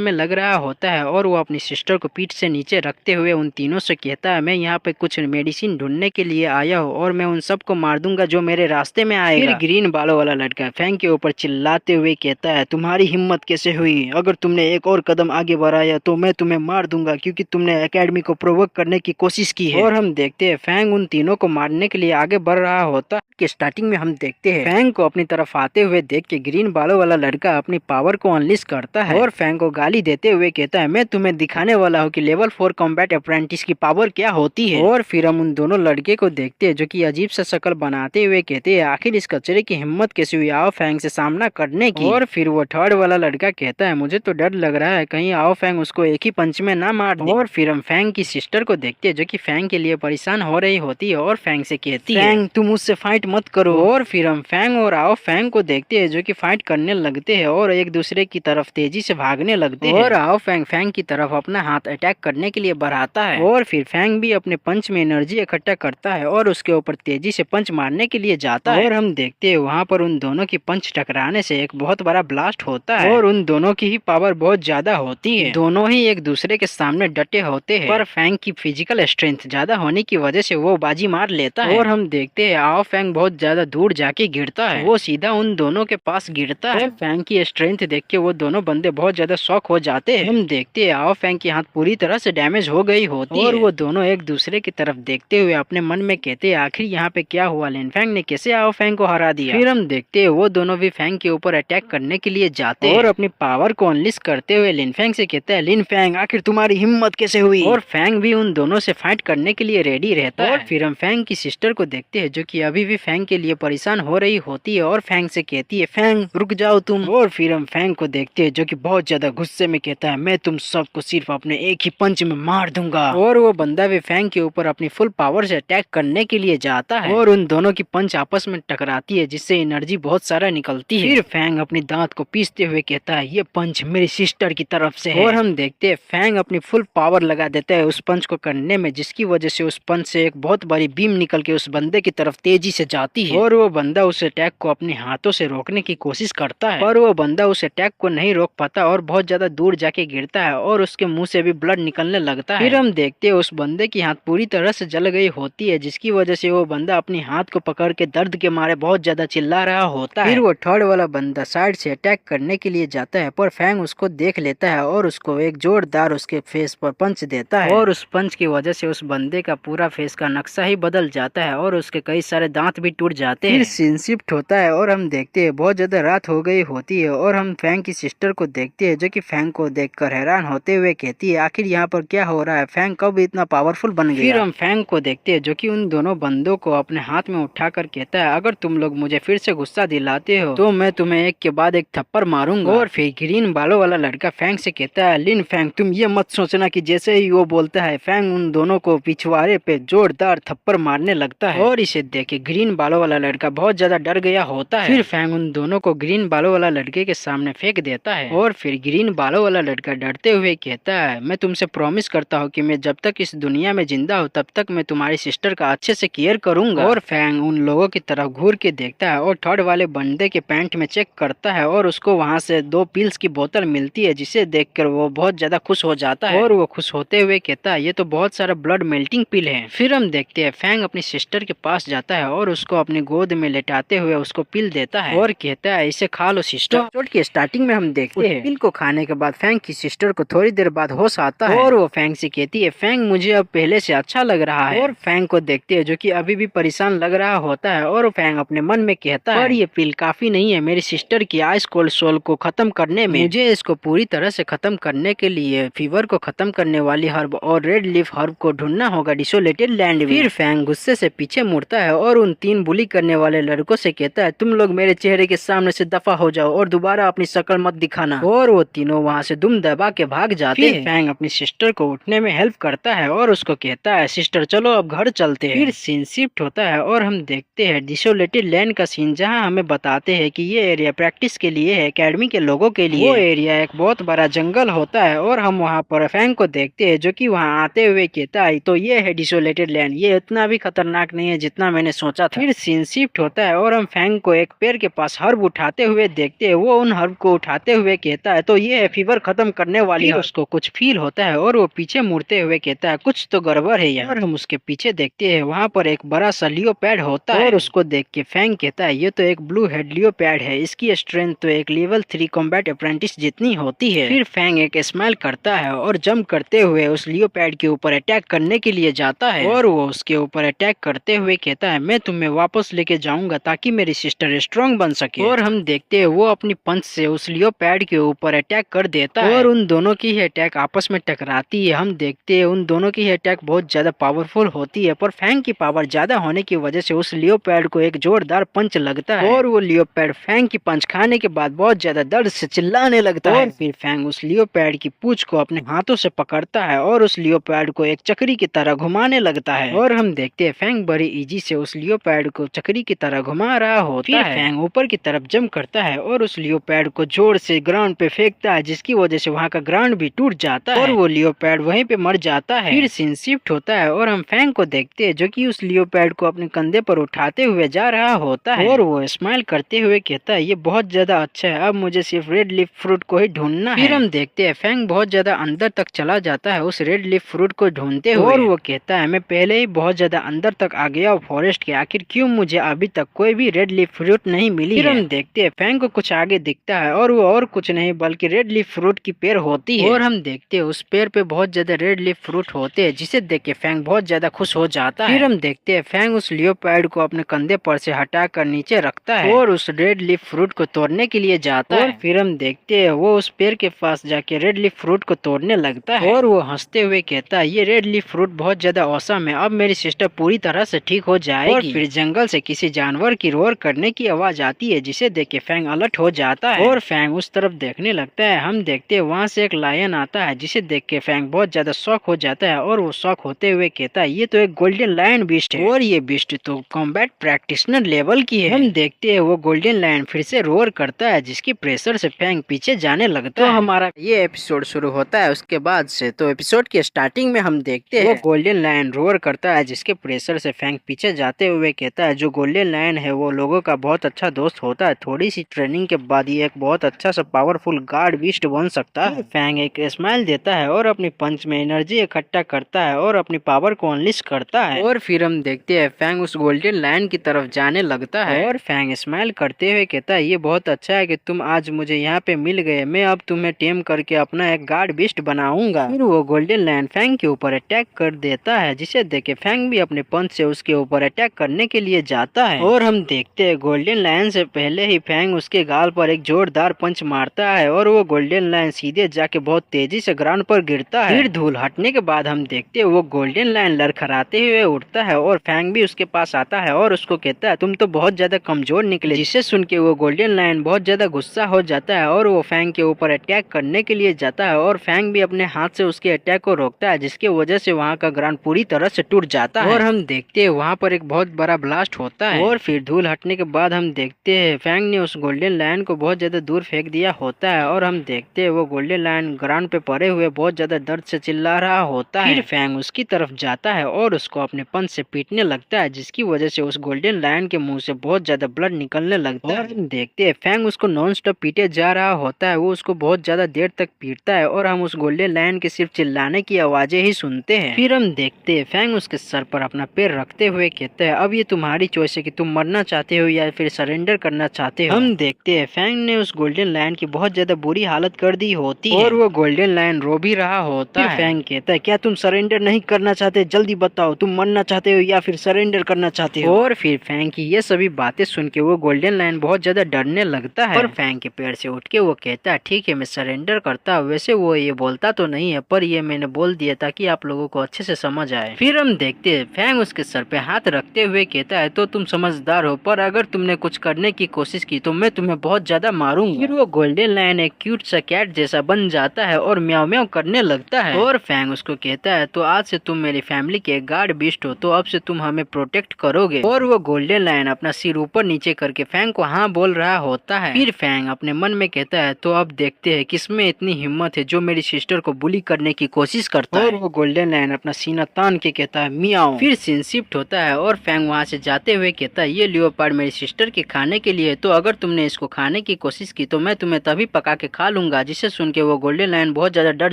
में लग रहा होता है और वो अपनी सिस्टर को पीठ से नीचे रखते हुए उन तीनों से कहता है मैं यहाँ पे कुछ मेडिसिन ढूंढने के लिए आया हूँ और मैं उन सबको मार दूंगा जो मेरे रास्ते में आएगा। फिर ग्रीन बालों वाला लड़का फैंग के ऊपर चिल्लाते हुए कहता है तुम्हारी हिम्मत कैसे हुई, अगर तुमने एक और कदम आगे बढ़ाया तो मैं तुम्हें मार दूंगा क्योंकि तुमने एकेडमी को प्रोवोक करने की कोशिश की है। और हम देखते हैं फैंग उन तीनों को मारने के लिए आगे बढ़ रहा होता कि स्टार्टिंग में हम देखते हैं फैंग को अपनी तरफ आते हुए देख के ग्रीन बालों वाला लड़का अपनी पावर को अनलिश करता है और फैंग को गाली देते हुए कहता है मैं तुम्हें दिखाने वाला हूँ कि लेवल 4 कॉम्बैट अप्रेंटिस की पावर क्या होती है। और फिर हम उन दोनों लड़के को देखते हैं जो कि अजीब सा शक्ल बनाते हुए कहते हैं आखिर इस कचरे की हिम्मत कैसे हुई आओ फैंग से सामना करने की। और फिर वो थर्ड वाला लड़का कहता है मुझे तो डर लग रहा है कहीं आओ फैंग उसको एक ही पंच में ना मार दे। और फिर हम फैंग की सिस्टर को देखते हैं जो कि फैंग के लिए परेशान हो रही होती है और फैंग से कहती है फैंग तुम मुझसे फाइट मत करो। और फिर हम फैंग और आओ फैंग को देखते हैं जो कि फाइट करने लगते हैं और एक दूसरे की तरफ तेजी से भागने लगते हैं और आओ फैंग फैंग की तरफ अपना हाथ अटैक करने के लिए बढ़ाता है और फिर फैंग भी अपने पंच में एनर्जी इकट्ठा करता है और उसके ऊपर तेजी से पंच मारने के लिए जाता है। और हम देखते हैं वहाँ पर उन दोनों की पंच टकराने से एक बहुत बड़ा ब्लास्ट होता है और उन दोनों की ही पावर बहुत ज्यादा होती है, दोनों ही एक दूसरे के सामने डटे होते हैं पर फैंग की फिजिकल स्ट्रेंथ ज्यादा होने की वजह से वो बाजी मार लेता है। और हम देखते हैं आओ फैंग बहुत ज्यादा दूर जाके गिरता है, वो सीधा उन दोनों के पास गिरता है। फैंग की स्ट्रेंथ देख के वो दोनों बंदे बहुत ज्यादा शॉक हो जाते हैं। हम देखते हैं आओ फैंग की हाथ पूरी तरह से डैमेज हो गई होती है और वो दोनों एक दूसरे की तरफ देखते हुए अपने मन में कहते हैं आखिर यहाँ पे क्या हुआ, लिन फैंग ने कैसे आओ फैंग को हरा दिया। फिर हम देखते हैं वो दोनों भी फैंग के ऊपर अटैक करने के लिए जाते हैं और अपनी पावर को अनलिश करते हुए लिन फैंग से कहता है लिन फैंग आखिर तुम्हारी हिम्मत कैसे हुई। और फैंग भी उन दोनों से फाइट करने के लिए रेडी रहता है। और फिर हम फैंग की सिस्टर को देखते हैं जो कि अभी भी फैंग के लिए परेशान हो रही होती है और फैंग से कहती है फैंग रुक जाओ तुम। और फिर हम फैंग को देखते हैं जो कि बहुत ज्यादा गुस्से में कहता है मैं तुम सबको सिर्फ अपने एक ही पंच में मार दूंगा। और वो बंदा भी फैंग के ऊपर अपनी फुल पावर से अटैक करने के लिए जाता है और उन दोनों की पंच आपस में टकराती है जिससे एनर्जी बहुत सारा निकलती है। फिर फैंग अपनी दांत को पीसते हुए कहता है ये पंच मेरी सिस्टर की तरफ से है। और हम देखते हैं फैंग अपनी फुल पावर लगा देता है उस पंच को करने में जिसकी वजह से उस पंच से एक बहुत बड़ी बीम निकल के उस बंदे की तरफ तेजी से जाती है और वो बंदा उस अटैक को अपने हाथों से रोकने की कोशिश करता है पर वो बंदा उस अटैक को नहीं रोक पाता और बहुत ज्यादा दूर जाके गिरता है और उसके मुंह से भी ब्लड निकलने लगता है। फिर हम देखते हैं उस बंदे की हाथ पूरी तरह से जल गई होती है जिसकी वजह से वो बंदा अपनी हाथ को पकड़ के दर्द के मारे बहुत ज्यादा चिल्ला रहा होता है। फिर वो थर्ड वाला बंदा साइड से अटैक करने के लिए जाता है पर फैंग उसको देख लेता है और उसको एक जोरदार उसके फेस पर पंच देता है और उस पंच की वजह से उस बंदे का पूरा फेस का नक्शा ही बदल जाता है और उसके कई सारे दांत भी टूट जाते हैं। फिर सीन शिफ्ट होता है और हम देखते हैं बहुत ज्यादा रात हो गई होती है और हम फैंग की सिस्टर को देखते हैं जो कि फैंग को देखकर हैरान होते हुए कहती है आखिर यहाँ पर क्या हो रहा है, फैंग कब इतना पावरफुल बन गया। फिर हम फैंग को देखते हैं जो कि उन दोनों बंदों को अपने हाथ में उठाकर कहता है अगर तुम लोग मुझे फिर से गुस्सा दिलाते हो तो मैं तुम्हें एक के बाद एक थप्पड़ मारूंगा। और फिर ग्रीन बालों वाला लड़का फैंग से कहता है लिन फैंग तुम ये मत सोचना कि जैसे ही वो बोलता है फैंग उन दोनों को पिछवाड़े पे जोरदार थप्पड़ मारने लगता है और इसे देख के ग्रीन बालों वाला लड़का बहुत ज्यादा डर गया होता है। फिर फैंग उन दोनों को ग्रीन बालों वाला लड़के के सामने फेंक देता है और फिर ग्रीन बालों वाला लड़का डरते हुए कहता है मैं तुमसे प्रॉमिस करता हूँ कि मैं जब तक इस दुनिया में जिंदा हूँ तब तक मैं तुम्हारी सिस्टर का अच्छे से केयर करूंगा। और फैंग उन लोगों की तरफ घूर के देखता है और थर्ड वाले बंदे के पैंट में चेक करता है और उसको वहाँ से 2 पिल्स की बोतल मिलती है जिसे देखकर वो बहुत ज्यादा खुश हो जाता है और वो खुश होते हुए कहता है ये तो बहुत सारा ब्लड मेल्टिंग पिल है। फिर हम देखते हैं फैंग अपनी सिस्टर के पास जाता है और उसको अपनी गोद में लेटाते हुए उसको पिल देता है और कहता है इसे खा लो सिस्टर। एपिसोड की स्टार्टिंग में हम देखते हैं पिल को खाने के बाद फैंग की सिस्टर को थोड़ी देर बाद होश आता है और वो फैंग से कहती है फैंग मुझे अब पहले से अच्छा लग रहा है। और फैंग को देखते हैं जो कि अभी भी परेशान लग रहा होता है और फैंग अपने मन में कहता है पर ये पिल काफी नहीं है मेरी सिस्टर की आइस कोल्ड सोल को खत्म करने में, मुझे इसको पूरी तरह से खत्म करने के लिए फीवर को खत्म करने वाली हर्ब और रेड लीफ हर्ब को ढूंढना होगा डिसोलेटेड लैंड में। फिर फैंग गुस्से से पीछे मुड़ता है और उन 3 बुली करने वाले लड़कों से कहता है तुम लोग मेरे चेहरे के सामने से दफा हो जाओ और दोबारा दोबारा अपनी शक्ल मत दिखाना। और वो तीनों वहाँ से दुम दबा के भाग जाते हैं। फैंग अपनी सिस्टर को उठने में हेल्प करता है और उसको कहता है सिस्टर चलो अब घर चलते हैं। फिर सीन शिफ्ट होता है और हम देखते हैं डिसोलेटेड लैंड का सीन, जहाँ हमें बताते हैं कि ये एरिया प्रैक्टिस के लिए है, एकेडमी के लोगों के लिए। वो एरिया एक बहुत बड़ा जंगल होता है और हम वहाँ पर फैंग को देखते हैं जो कि वहाँ आते हुए कहता है तो ये है डिसोलेटेड लैंड, ये उतना भी खतरनाक नहीं है जितना मैंने सोचा था। फिर सीन शिफ्ट होता है और हम फैंग को एक पेड़ के पास हर्ब उठाते हुए देखते हैं। वो उन हर्ब को उठाते हुए कहता है तो ये है फीवर खत्म करने वाली है। उसको कुछ फील होता है और वो पीछे मुड़ते हुए कहता है कुछ तो गड़बड़ है यार। और हम उसके पीछे देखते हैं वहाँ पर एक बड़ा सा लियोपैड होता है और उसको देख के फैंग कहता है ये तो एक ब्लू हेड लियोपैड है, इसकी स्ट्रेंथ तो एक लेवल 3 कॉम्बैट अप्रेंटिस जितनी होती है। फिर फैंग एक स्माइल करता है और जंप करते हुए उस लियोपैड के ऊपर अटैक करने के लिए जाता है और वो उसके ऊपर अटैक करते हुए कहता है मैं तुम्हें वापस लेके जाऊंगा ताकि मेरी सिस्टर स्ट्रॉन्ग बन सके। और हम देखते हैं वो अपनी पंच से उस लियोपैड के ऊपर अटैक कर देता है और उन दोनों की अटैक आपस में टकराती है। हम देखते हैं उन दोनों की अटैक बहुत ज्यादा पावरफुल होती है, पर फैंग की पावर ज्यादा होने की वजह से उस लियोपैड को एक जोरदार पंच लगता है और वो लियोपैड फैंग की पंच खाने के बाद बहुत ज्यादा दर्द से चिल्लाने लगता है। फिर फैंग उस लियोपैड की पूंछ को अपने हाथों से पकड़ता है और उस लियोपैड को एक चक्री की तरह घुमाने लगता है और हम देखते हैं फैंग बड़ी इजी से उस लियोपैड को चक्री की तरह घुमा रहा होता है। फैंग ऊपर की तरफ जंप करता है और उस लियोपैड को जोर से ग्राउंड पे फेंकता है जिसकी वजह से वहाँ का ग्राउंड भी टूट जाता है और वो लियोपैड वहीं पे मर जाता है। फिर सीन शिफ्ट होता है और हम फैंग को देखते हैं जो कि उस लियोपैड को अपने कंधे पर उठाते हुए जा रहा होता है और वो स्माइल करते हुए कहता है ये बहुत ज्यादा अच्छा है, अब मुझे सिर्फ रेड लीफ फ्रूट को ही ढूंढना है। फिर हम देखते हैं फैंग बहुत ज्यादा अंदर तक चला जाता है उस रेड लीफ फ्रूट को ढूंढते हुए और वो कहता है मैं पहले ही बहुत ज्यादा अंदर तक आ गया हूँ फॉरेस्ट के, आखिर क्यों मुझे अभी तक कोई भी रेड लीफ फ्रूट नहीं मिली। फिर हम देखते हैं फैंग को कुछ आगे दिखता है और वो और कुछ नहीं बल्कि रेड लीफ फ्रूट की पेड़ होती है और हम देखते हैं उस पेड़ पे बहुत ज्यादा रेड लीफ फ्रूट होते हैं जिसे देख के फैंग बहुत ज्यादा खुश हो जाता है। फिर हम देखते हैं फैंग उस लियोपैड को अपने कंधे पर से हटा कर नीचे रखता है और उस रेड लीफ फ्रूट को तोड़ने के लिए जाता है। फिर हम देखते हैं वो उस पेड़ के पास जाके रेड लीफ फ्रूट को तोड़ने लगता है और वो हंसते हुए कहता है ये रेड लीफ फ्रूट बहुत ज्यादा औसम है, अब मेरी सिस्टर पूरी तरह से ठीक हो जाएगी। और फिर जंगल से किसी जानवर की रोर करने की आवाज आती है जिसे देख के फैंग अलर्ट हो जाता है और फैंग उस तरफ देखने लगता है। हम देखते हैं वहाँ से एक लायन आता है जिसे देख के फैंग बहुत ज्यादा शॉक हो जाता है और वो शॉक होते हुए कहता है ये तो एक गोल्डन लायन बीस्ट है और ये बीस्ट तो कॉम्बैट प्रैक्टिशनर लेवल की है। हम देखते हैं वो गोल्डन लायन फिर से रोर करता है जिसकी प्रेशर से फैंग पीछे जाने लगता है। तो हमारा ये एपिसोड शुरू होता है उसके बाद से, तो एपिसोड की स्टार्टिंग में हम देखते हैं वो गोल्डन लायन रोर करता है जिसके प्रेशर से फैंग पीछे जाते हुए कहता है जो गोल्डन लायन है वो लोगों का बहुत अच्छा दोस्त होता है, थोड़ी सी ट्रेनिंग के बाद ये एक बहुत अच्छा सा पावरफुल गार्ड बीस्ट बन सकता है। फैंग एक स्माइल देता है और अपनी पंच में एनर्जी इकट्ठा करता है और अपनी पावर को अनलिश करता है और फिर हम देखते हैं फैंग उस गोल्डन लायन की तरफ जाने लगता है और फैंग स्माइल करते हुए कहता है ये बहुत अच्छा है कि तुम आज मुझे यहाँ पे मिल गए, मैं अब तुम्हें टेम करके अपना एक गार्ड बीस्ट बनाऊंगा। फिर वो गोल्डन लायन फैंग के ऊपर अटैक कर देता है जिसे देखे फैंग भी अपने पंच से उसके ऊपर अटैक करने के लिए जाता है और हम देखते हैं गोल्डन लायन से पहले ही फैंग उसके गाल पर एक जोरदार पंच मारता है और वो गोल्डन लायन सीधे जाके बहुत तेजी से ग्राउंड पर गिरता है। फिर धूल हटने के बाद हम देखते हैं वो गोल्डन लायन लड़खड़ाते हुए उठता है और फैंग भी उसके पास आता है और उसको कहता है तुम तो बहुत ज्यादा कमजोर निकले, जिसे सुन के वो गोल्डन लायन बहुत ज्यादा गुस्सा हो जाता है और वो फैंग के ऊपर अटैक करने के लिए जाता है और फैंग भी अपने हाथ से उसके अटैक को रोकता है जिसकी वजह से वहाँ का ग्राउंड पूरी तरह से टूट जाता है और हम देखते हैं वहाँ पर एक बहुत बड़ा ब्लास्ट होता है और फिर धूल हटने के बाद हम देखते हैं फैंग ने उस गोल्डन लायन को बहुत ज्यादा दूर फेंक दिया होता है और हम देखते हैं वो गोल्डन लायन ग्राउंड पे पड़े हुए बहुत ज्यादा दर्द से चिल्ला रहा होता है। फिर फैंग उसकी तरफ जाता है और उसको अपने पंच से पीटने लगता है जिसकी वजह से उस गोल्डन लायन के मुंह से बहुत ज्यादा ब्लड निकलने लगता है और हम देखते हैं फैंग उसको नॉन स्टॉप पीटे जा रहा होता है, वो उसको बहुत ज्यादा देर तक पीटता है और हम उस गोल्डन लायन के सिर्फ चिल्लाने की आवाजें ही सुनते हैं। फिर हम देखते हैं फैंग उसके सर पर अपना पैर रखते हुए कहता है अब ये तुम्हारी चॉइस है कि तुम मरना चाहते हो या फिर सरेंडर करना चाहते हो। हम देखते हैं फैंग ने उस गोल्डन लायन की बहुत ज्यादा बुरी हालत कर दी होती है और वो गोल्डन लायन रो भी रहा होता है। फैंग कहता है क्या तुम सरेंडर नहीं करना चाहते, जल्दी बताओ तुम मरना चाहते हो या फिर सरेंडर करना चाहते हो। और फिर फैंग की ये सभी बातें सुन के वो गोल्डन लायन बहुत ज्यादा डरने लगता है और फैंग के पैर से उठ के वो कहता है ठीक है मैं सरेंडर करता हूँ। वैसे वो ये बोलता तो नहीं है पर ये मैंने बोल दिया ताकि आप लोगों को अच्छे से समझ आए। फिर हम देखते हैं फैंग उसके सर पे हाथ रखते हुए कहता है तो तुम समझदार हो पर अगर तुमने कुछ करने की कोशिश की तो मैं तुम्हें बहुत बहुत ज्यादा मारूंगा। फिर वो गोल्डन लायन एक क्यूट सा कैट जैसा बन जाता है और म्याऊ म्याऊ करने लगता है। और फैंग उसको कहता है तो आज से तुम मेरी फैमिली के गार्ड बीस्ट हो, तो अब से तुम हमें प्रोटेक्ट करोगे। और वो गोल्डन लायन अपना सिर ऊपर नीचे करके फैंग को हाँ बोल रहा होता है। फिर फैंग अपने मन में कहता है तो अब देखते हैं किसमें इतनी हिम्मत है जो मेरी सिस्टर को बुली करने की कोशिश करता है। और वो गोल्डन लायन अपना सीना तान के कहता है मियाओ। फिर सीन शिफ्ट होता है और फैंग वहाँ से जाते हुए कहता है ये लियोपार्ड मेरी सिस्टर के खाने के लिए, तो अगर तुमने इसको खाने की कोशिश की तो मैं तुम्हें तभी पका के खा लूंगा। जिसे सुन के वो गोल्डन लायन बहुत ज्यादा डर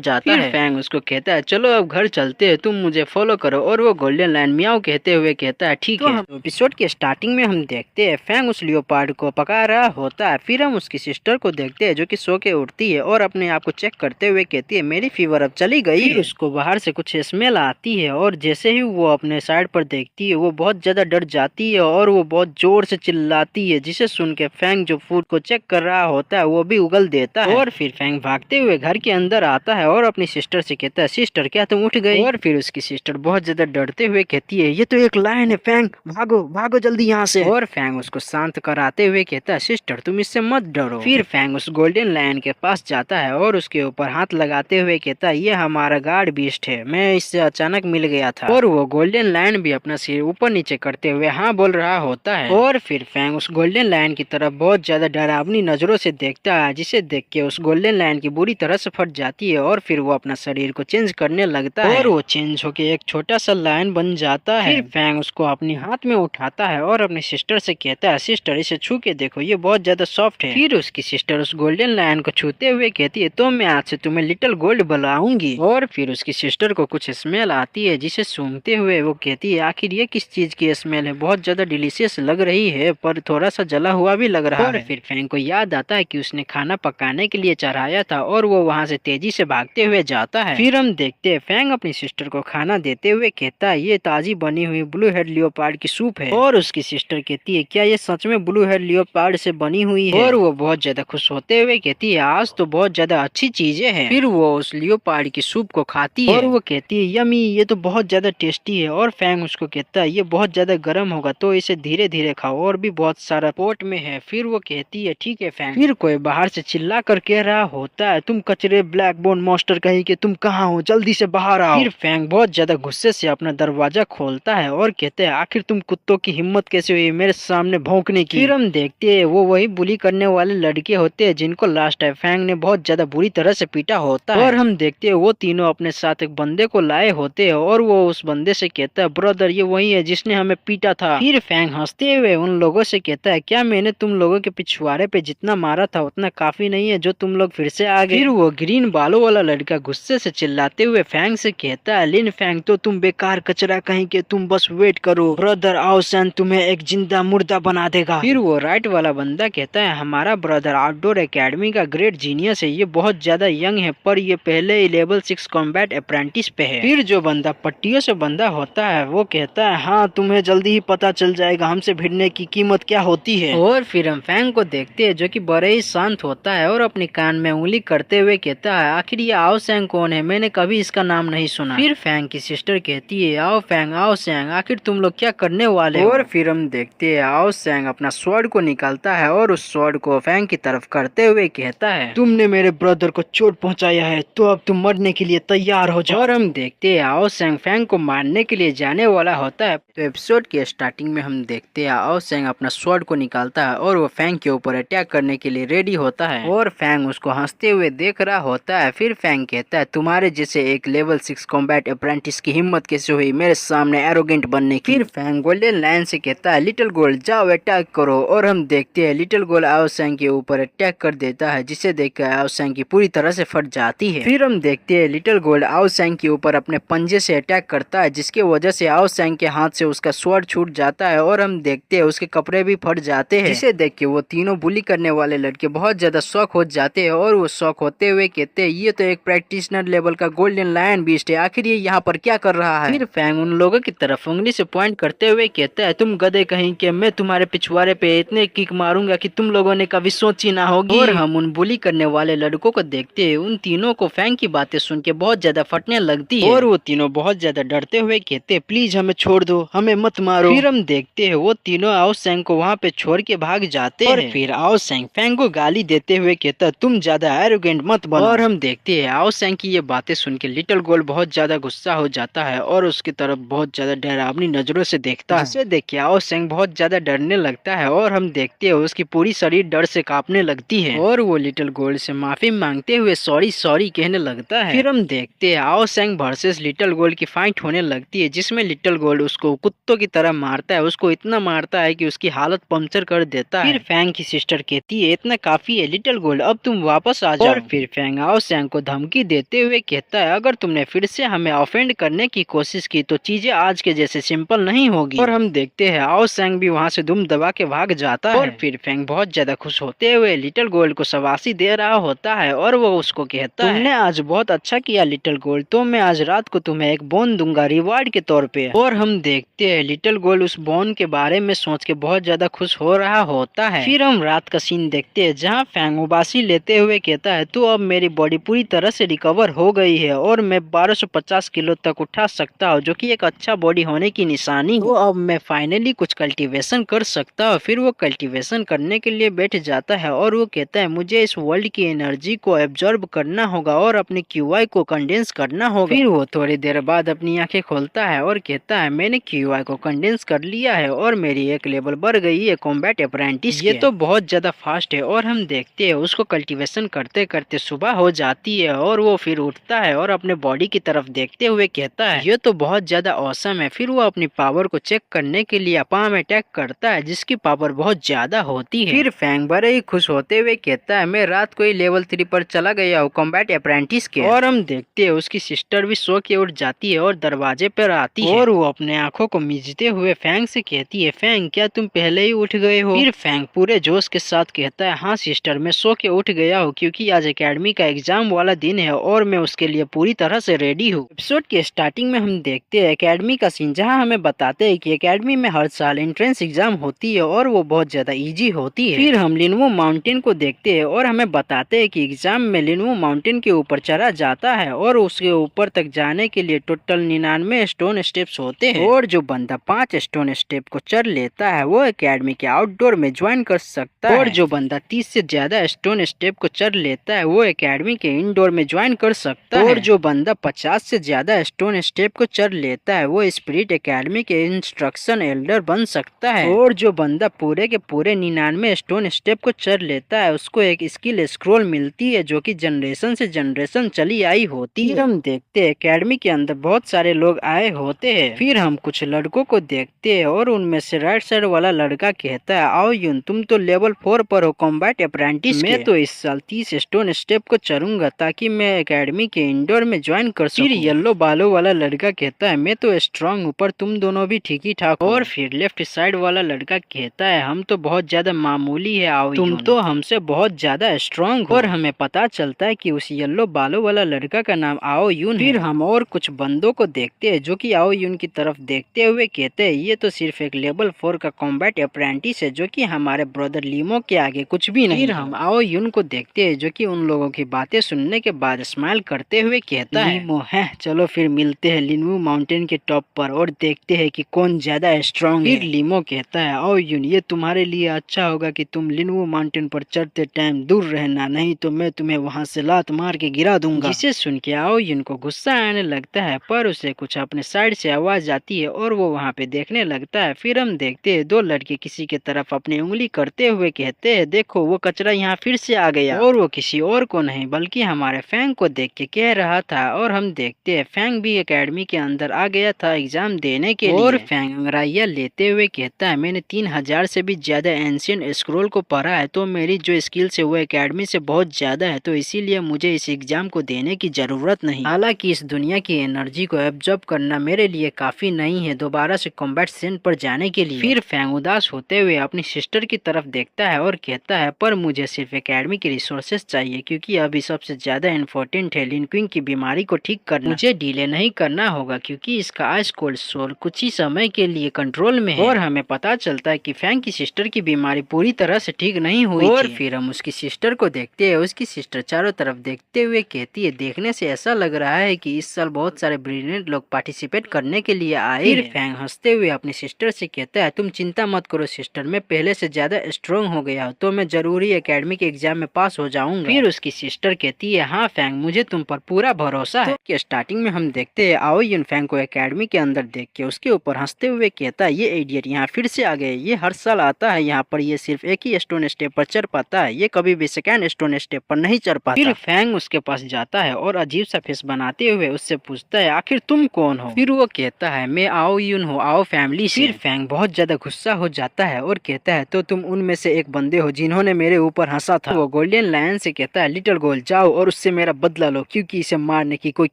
जाता है। फैंग उसको कहता है चलो अब घर चलते हैं, तुम मुझे फॉलो करो। और वो गोल्डन लायन मियाओ कहते हुए कहता है ठीक है। एपिसोड के स्टार्टिंग में हम देखते हैं फैंग उस लियोपार्ड को पका रहा होता है। फिर हम उसकी सिस्टर को देखते हैं जो कि सो के उठती है और अपने आप को चेक करते हुए कहती है मेरी फीवर अब चली गई। फिर उसको बाहर से कुछ स्मेल आती है और जैसे ही वो अपने साइड पर देखती है वो बहुत ज्यादा डर जाती है और वो बहुत जोर से चिल्लाती है, जिसे सुन के फैंग जो फूड को चेक कर रहा होता है वो भी उगल देता है। और फिर फैंग भागते हुए घर के अंदर आता है और अपनी सिस्टर से कहता है सिस्टर क्या तुम उठ गई। और फिर उसकी सिस्टर बहुत ज्यादा डरते हुए कहती है ये तो एक लायन है फैंग, भागो भागो जल्दी यहाँ से। और फैंग उसको शांत कराते हुए कहता है सिस्टर तुम इससे मत डरो। फिर फैंग उस गोल्डन लायन के पास जाता है और उसके ऊपर हाथ लगाते हुए कहता है ये हमारा गार्ड बीस्ट है, मैं इससे अचानक मिल गया था। और वो गोल्डन लायन भी अपना सिर ऊपर नीचे करते हुए हाँ बोल रहा होता है। और फिर फैंग उस गोल्डन लायन की तरफ बहुत ज्यादा डरावनी नजरों से देखता है, जिसे देख के उस गोल्डन लायन की बुरी तरह से फट जाती है और फिर वो अपना शरीर को चेंज करने लगता है और वो चेंज होके एक छोटा सा लायन बन जाता है। फिर फैंग उसको अपने हाथ में उठाता है और अपनी सिस्टर से कहता है सिस्टर इसे छू के देखो ये बहुत ज्यादा सॉफ्ट है। फिर उसकी सिस्टर उस गोल्डन लायन को छूते हुए कहती है तो मैं आज से तुम्हें लिटिल गोल्ड बुलाऊंगी। और फिर उसकी सिस्टर को कुछ स्मेल आती है, जिसे सूंघते हुए वो कहती है आखिर ये किस चीज की स्मेल है, बहुत ज्यादा डिलीशियस लग रही है पर थोड़ा सा जला हुआ भी लग रहा है। फिर फैंग को याद आता है कि उसने खाना पकाने के लिए चढ़ाया था और वो वहाँ से तेजी से भागते हुए जाता है। फिर हम देखते हैं फैंग अपनी सिस्टर को खाना देते हुए कहता है ये ताजी बनी हुई ब्लू हेड लियोपार्ड की सूप है। और उसकी सिस्टर कहती है क्या ये सच में ब्लू हेड लियोपार्ड से बनी हुई है। और वो बहुत ज्यादा खुश होते हुए कहती है आज तो बहुत ज्यादा अच्छी चीजें हैं। फिर वो उस लियोपार्ड की सूप को खाती है और वो कहती है यमी ये तो बहुत ज्यादा टेस्टी है। और फैंग उसको कहता है ये बहुत ज्यादा गर्म होगा तो इसे धीरे धीरे खाओ और भी बहुत सारा पोट में है। फिर वो कहती है ठीक है फैंग। फिर कोई बाहर से चिल्ला कर कह रहा होता है तुम कचरे ब्लैक बोन मॉन्स्टर कहीं के तुम कहाँ हो, जल्दी से बाहर आओ। फिर फैंग बहुत ज्यादा गुस्से से अपना दरवाजा खोलता है और कहते हैं आखिर तुम कुत्तों की हिम्मत कैसे हुई मेरे सामने भौंकने की। फिर हम देखते हैं वो वही बुली करने वाले लड़के होते हैं जिनको लास्ट टाइम फैंग ने बहुत ज्यादा बुरी तरह से पीटा होता है। और हम देखते हैं वो तीनों अपने साथ एक बंदे को लाए होते हैं और वो उस बंदे से कहता है ब्रदर ये वही है जिसने हमें पीटा था। फिर फैंग हंसते हुए उन लोगों से कहता है क्या मैंने तुम लोगों के पिछवाड़े पे जितना मारा था उतना काफी नहीं है जो तुम लोग फिर से आ गए। फिर वो ग्रीन बालों वाला लड़का गुस्से से चिल्लाते हुए फैंग से कहता है लिन फैंग तो तुम बेकार कचरा कहीं के, तुम बस वेट करो ब्रदर आओ सन तुम्हें एक जिंदा मुर्दा बना देगा। फिर वो राइट वाला बंदा कहता है हमारा ब्रदर आउटडोर एकेडमी का ग्रेट जीनियस है, ये बहुत ज्यादा यंग है पर ये पहले ही लेवल 6 कॉम्बैट अप्रेंटिस पे है। फिर जो बंदा पट्टियों से बंधा होता है वो कहता है हाँ तुम्हें जल्दी ही पता चल जाएगा हमसे भिड़ने की कीमत क्या होती है। और फिर हम फैंग को देखते हैं जो कि बड़े ही शांत होता है और अपने कान में उंगली करते हुए कहता है आखिर ये आओ सैंग कौन है, मैंने कभी इसका नाम नहीं सुना। फिर फैंग की सिस्टर कहती है आओ फैंग आओ सैंग आखिर तुम लोग क्या करने वाले हो। और फिर हम देखते हैं आओ सैंग अपना स्वॉर्ड को निकालता है और उस स्वॉर्ड को फैंग की तरफ करते हुए कहता है तुमने मेरे ब्रदर को चोट पहुंचाया है तो अब तुम मरने के लिए तैयार हो जाओ। और हम देखते हैं आओ सैंग फैंग को मारने के लिए जाने वाला होता है। तो एपिसोड के स्टार्टिंग में हम देखते हैं आओ सैंग अपना स्वॉर्ड को निकालता है और वो फैंग के ऊपर अटैक करने के लिए रेडी होता है और फैंग उसको हंसते हुए देख रहा होता है। फिर फैंग कहता है तुम्हारे जैसे एक लेवल 6 कॉम्बैट अप्रेंटिस की हिम्मत कैसे हुई मेरे सामने एरोगेंट बनने की। फिर फैंग गोल्डन लायन से कहता है लिटिल गोल्ड जाओ अटैक करो। और हम देखते हैं लिटिल गोल्ड आओ सैंग के ऊपर अटैक कर देता है, जिसे देखकर आओ सैंग की पूरी तरह से फट जाती है। फिर हम देखते हैं लिटिल गोल्ड आओ सैंग के ऊपर अपने पंजे से अटैक करता है, जिसकी वजह से आओ सैंग के हाथ से उसका स्वॉर्ड छूट जाता है और हम देखते हैं उसके कपड़े भी फट जाते हैं, जिसे देख के वो तीनों बुली करने वाले लड़के बहुत ज्यादा शौक हो जाते हैं और वो शौक होते हुए कहते हैं ये तो एक प्रैक्टिशनर लेवल का गोल्डन लायन बीस्ट है, आखिर ये यहाँ पर क्या कर रहा है। फिर फैंग उन लोगों की तरफ उंगली से पॉइंट करते हुए कहता है तुम गधे कहीं के, मैं तुम्हारे पिछवाड़े पे इतने किक मारूंगा कि तुम लोगों ने कभी सोची ना होगी। और हम उन बुली करने वाले लड़कों को देखते हैं उन तीनों को फैंग की बातें सुन के बहुत ज्यादा फटने लगती है और वो तीनों बहुत ज्यादा डरते हुए कहते हैं प्लीज हमें छोड़ दो, हमें मत मारो। फिर हम देखते हैं वो तीनों आओ सैंग को वहाँ पे छोड़ के भाग जाते हैं और फिर आओ सेंग फैंग को गाली देते हुए कहता तुम ज्यादा एरोगेंट मत बनो। और हम देखते हैं आओ सेंग की ये बातें सुन के लिटिल गोल्ड बहुत ज्यादा गुस्सा हो जाता है और उसकी तरफ बहुत ज्यादा डरावनी नजरों से देखता है, जिसे देख के आओ सेंग बहुत ज्यादा डरने लगता है और हम देखते हैं उसकी पूरी शरीर डर से कांपने लगती है और वो लिटिल गोल्ड से माफी मांगते हुए सॉरी सॉरी कहने लगता है। फिर हम देखते हैं आओ सेंग वर्सेस लिटिल गोल्ड की फाइट होने लगती है, जिसमें लिटिल गोल्ड उसको कुत्तों की तरह मारता है, उसको इतना मारता है कि उसकी हालत पंक्चर कर देता है। फिर फैंग की सिस्टर कहती है इतना काफी है लिटिल गोल्ड, अब तुम वापस आ जाओ। और फिर फैंग आओ सेंग को धमकी देते हुए कहता है अगर तुमने फिर से हमें ऑफेंड करने की कोशिश की तो चीजें आज के जैसे सिंपल नहीं होगी। और हम देखते हैं आओ सेंग भी वहाँ से दुम दबा के भाग जाता है। और फिर फैंग बहुत ज्यादा खुश होते हुए लिटिल गोल्ड को शाबाशी दे रहा होता है और वो उसको कहता है तुमने आज बहुत अच्छा किया लिटिल गोल्ड, तो मैं आज रात को तुम्हें एक बोन दूंगा रिवार्ड के तौर पे। और हम देखते हैं लिटिल गोल्ड उस बोन के बारे में सोच के बहुत ज्यादा खुश हो रहा होता है। फिर हम रात का सीन देखते हैं जहाँ फैंग उबासी लेते हुए कहता है तो अब मेरी बॉडी पूरी तरह से रिकवर हो गई है और मैं 1250 किलो तक उठा सकता हूँ, जो कि एक अच्छा बॉडी होने की निशानी। तो अब मैं फाइनली कुछ कल्टीवेशन कर सकता हूँ। फिर वो कल्टीवेशन करने के लिए बैठ जाता है और वो कहता है मुझे इस वर्ल्ड की एनर्जी को एब्जॉर्ब करना होगा और अपने क्यूआई को कंडेंस करना होगा। फिर वो थोड़ी देर बाद अपनी आंखें खोलता है और कहता है मैंने क्यूआई को कंडेंस कर लिया है और मेरी एक लेवल बढ़ गई है कॉम्बैट अप्रेंटिस। ये तो बहुत ज्यादा फास्ट है। और हम देखते हैं उसको कल्टीवेशन करते करते सुबह हो जाती है और वो फिर उठता है और अपने बॉडी की तरफ देखते हुए कहता है ये तो बहुत ज्यादा औसम है। फिर वो अपनी पावर को चेक करने के लिए अपाम अटैक करता है जिसकी पावर बहुत ज्यादा होती है। फिर फैंग बड़े ही खुश होते हुए कहता है मैं रात को ही लेवल 3 पर चला गया हूँ कॉम्बैट अप्रेंटिस के। और हम देखते हैं उसकी सिस्टर भी सो के उठ जाती है और दरवाजे पर आती है और वो अपने आंखों को मीचते हुए फैंग से कहती है फैंग क्या तुम पहले ही उठ गए हो। फिर फैंग पूरे जोश के साथ कहता है हाँ सिस्टर मैं सो के उठ गया हूँ क्योंकि आज एकेडमी का एग्जाम वाला दिन है और मैं उसके लिए पूरी तरह से रेडी हूँ। एपिसोड के स्टार्टिंग में हम देखते हैं एकेडमी का सीन जहाँ हमें बताते हैं कि एकेडमी में हर साल एंट्रेंस एग्जाम होती है और वो बहुत ज्यादा इजी होती है। फिर हम लिनवू माउंटेन को देखते हैं और हमें बताते हैं कि एग्जाम में लिनवू माउंटेन के ऊपर चढ़ा जाता है और उसके ऊपर तक जाने के लिए टोटल 99 स्टोन स्टेप्स होते हैं और जो बंदा 5 स्टोन स्टेप को चढ़ लेता है वो एकेडमी के आउटडोर में ज्वाइन कर सकता है और जो बंदा 30 से ज्यादा स्टोन स्टेप को चढ़ लेता है वो एकेडमी के इंडोर में ज्वाइन कर सकता है और जो बंदा 50 से ज्यादा स्टोन स्टेप को चढ़ लेता है वो स्पिरिट एकेडमी के इंस्ट्रक्शन एल्डर बन सकता है और जो बंदा पूरे के पूरे 99 स्टोन स्टेप को चढ़ लेता है उसको एक स्किल स्क्रॉल मिलती है जो कि जनरेशन से जनरेशन चली आई होती है। हम देखते हैं एकेडमी के अंदर बहुत सारे लोग आए होते हैं। फिर हम कुछ लड़कों को देखते हैं और उनमें से राइट साइड वाला लड़का कहता है आओ यून तुम तो लेवल 4 पर हो कॉम्बैट अप्रेंटिस। मैं तो इस साल 30 स्टोन स्टेप को चढ़ूंगा ताकि मैं एकेडमी के इंडोर में ज्वाइन कर सकूं। फिर येलो बालों वाला लड़का कहता है मैं तो स्ट्रांग हूँ पर तुम दोनों भी ठीक ही ठाक। और फिर लेफ्ट साइड वाला लड़का कहता है हम तो बहुत ज्यादा मामूली है आओ तुम तो हमसे बहुत ज्यादा स्ट्रांग हो। और हमें पता चलता है कि उस येलो बालों वाला लड़का का नाम आओ यून। फिर हम और कुछ बंदों को देखते हैं जो कि आओ यून की तरफ देखते हुए कहते हैं ये तो सिर्फ एक लेवल 4 का कॉम्बैट अप्रेंटिस है जो कि हमारे ब्रदर लीमो के आगे कुछ भी नहीं। फिर हम आओ यून को देखते हैं जो कि उन लोगों की बातें सुनने के बाद स्माइल करते हुए कहता है लीमो है चलो फिर मिलते हैं लिनवू माउंटेन के टॉप पर और देखते हैं कि कौन ज्यादा स्ट्रांग है। फिर लीमो कहता है आओ यून ये तुम्हारे लिए अच्छा होगा कि तुम लिनवू माउंटेन पर चढ़ते टाइम दूर रहना, नहीं तो मैं तुम्हें वहां से लात मार के गिरा दूंगा। जिसे सुन के आओ यून को गुस्सा आने लगता है पर उसे कुछ अपने साइड से आवाज आती है और वो वहाँ पे देखने लगता है। फिर हम देखते हैं दो लड़के किसी के तरफ अपनी उंगली करते हुए कहते हैं देखो वो कचरा यहाँ फिर से आ गया और वो किसी और को नहीं बल्कि हमारे फैंग को देख के कह रहा था। और हम देखते हैं फैंग भी एकेडमी के अंदर आ गया था एग्जाम देने के लिए और फैंग अंगराइया लेते हुए कहता है मैंने 3000 से भी ज्यादा एंशिएंट स्क्रॉल को पढ़ा है तो मेरी जो स्किल्स है वो एकेडमी से बहुत ज्यादा है तो इसीलिए मुझे इस एग्जाम को देने की जरूरत नहीं। हालांकि इस दुनिया की एनर्जी को एब्जॉर्ब करना मेरे लिए काफी नहीं है दोबारा से कॉम्बैट सीन पर जाने के लिए। फिर फैंग उदास होते हुए अपनी सिस्टर की तरफ देखता है और कहता है पर मुझे सिर्फ एकेडमी की रिसोर्सेज चाहिए क्योंकि अभी सबसे ज्यादा इम्पोर्टेंट है लिन क्विंग की बीमारी को ठीक करना। मुझे डिले नहीं करना होगा क्योंकि इसका आइस कोल्ड सोल कुछ ही समय के लिए कंट्रोल में है। और हमें पता चलता है कि फैंग की सिस्टर की बीमारी पूरी तरह से ठीक नहीं हुई और फिर हम उसकी सिस्टर को देखते हैं। उसकी सिस्टर चारों तरफ देखते हुए कहती है देखने से ऐसा लग रहा है कि इस साल बहुत सारे ब्रिलियंट लोग पार्टिसिपेट करने के लिए आए। फिर फैंग हंसते हुए अपनी सिस्टर से कहता है तुम चिंता मत करो सिस्टर, मैं पहले से ज्यादा स्ट्रॉन्ग हो गया तो मैं जरूरी एकेडमी के एग्जाम में पास हो जाऊंगा। फिर उसकी सिस्टर कहती है हाँ फैंग, मुझे तुम पर पूरा भरोसा है। तो स्टार्टिंग में हम देखते हैं आओ यून फैंग को एकेडमी के अंदर देख के उसके ऊपर हंसते हुए कहता है ये इडियट यहाँ फिर से आ गए, ये हर साल आता है यहाँ पर, ये सिर्फ एक ही स्टोन स्टेप पर चढ़ पाता है, ये कभी भी सेकंड स्टोन स्टेप पर नहीं चढ़ पाता। फिर फैंग उसके पास जाता है और अजीब सा फेस बनाते हुए उससे पूछता है आखिर तुम कौन हो। फिर वो कहता है मैं आओ यून हूँ, आओ फैमिली से। फिर फैंग बहुत ज्यादा गुस्सा हो जाता है और कहता है तो तुम उनमें से एक बंदे हो जिन्होंने मेरे ऊपर हंसा था। वो गोल्डन लायन से कहता है लिटिल गोल जाओ और उससे मेरा बदला लो क्योंकि इसे मारने की कोई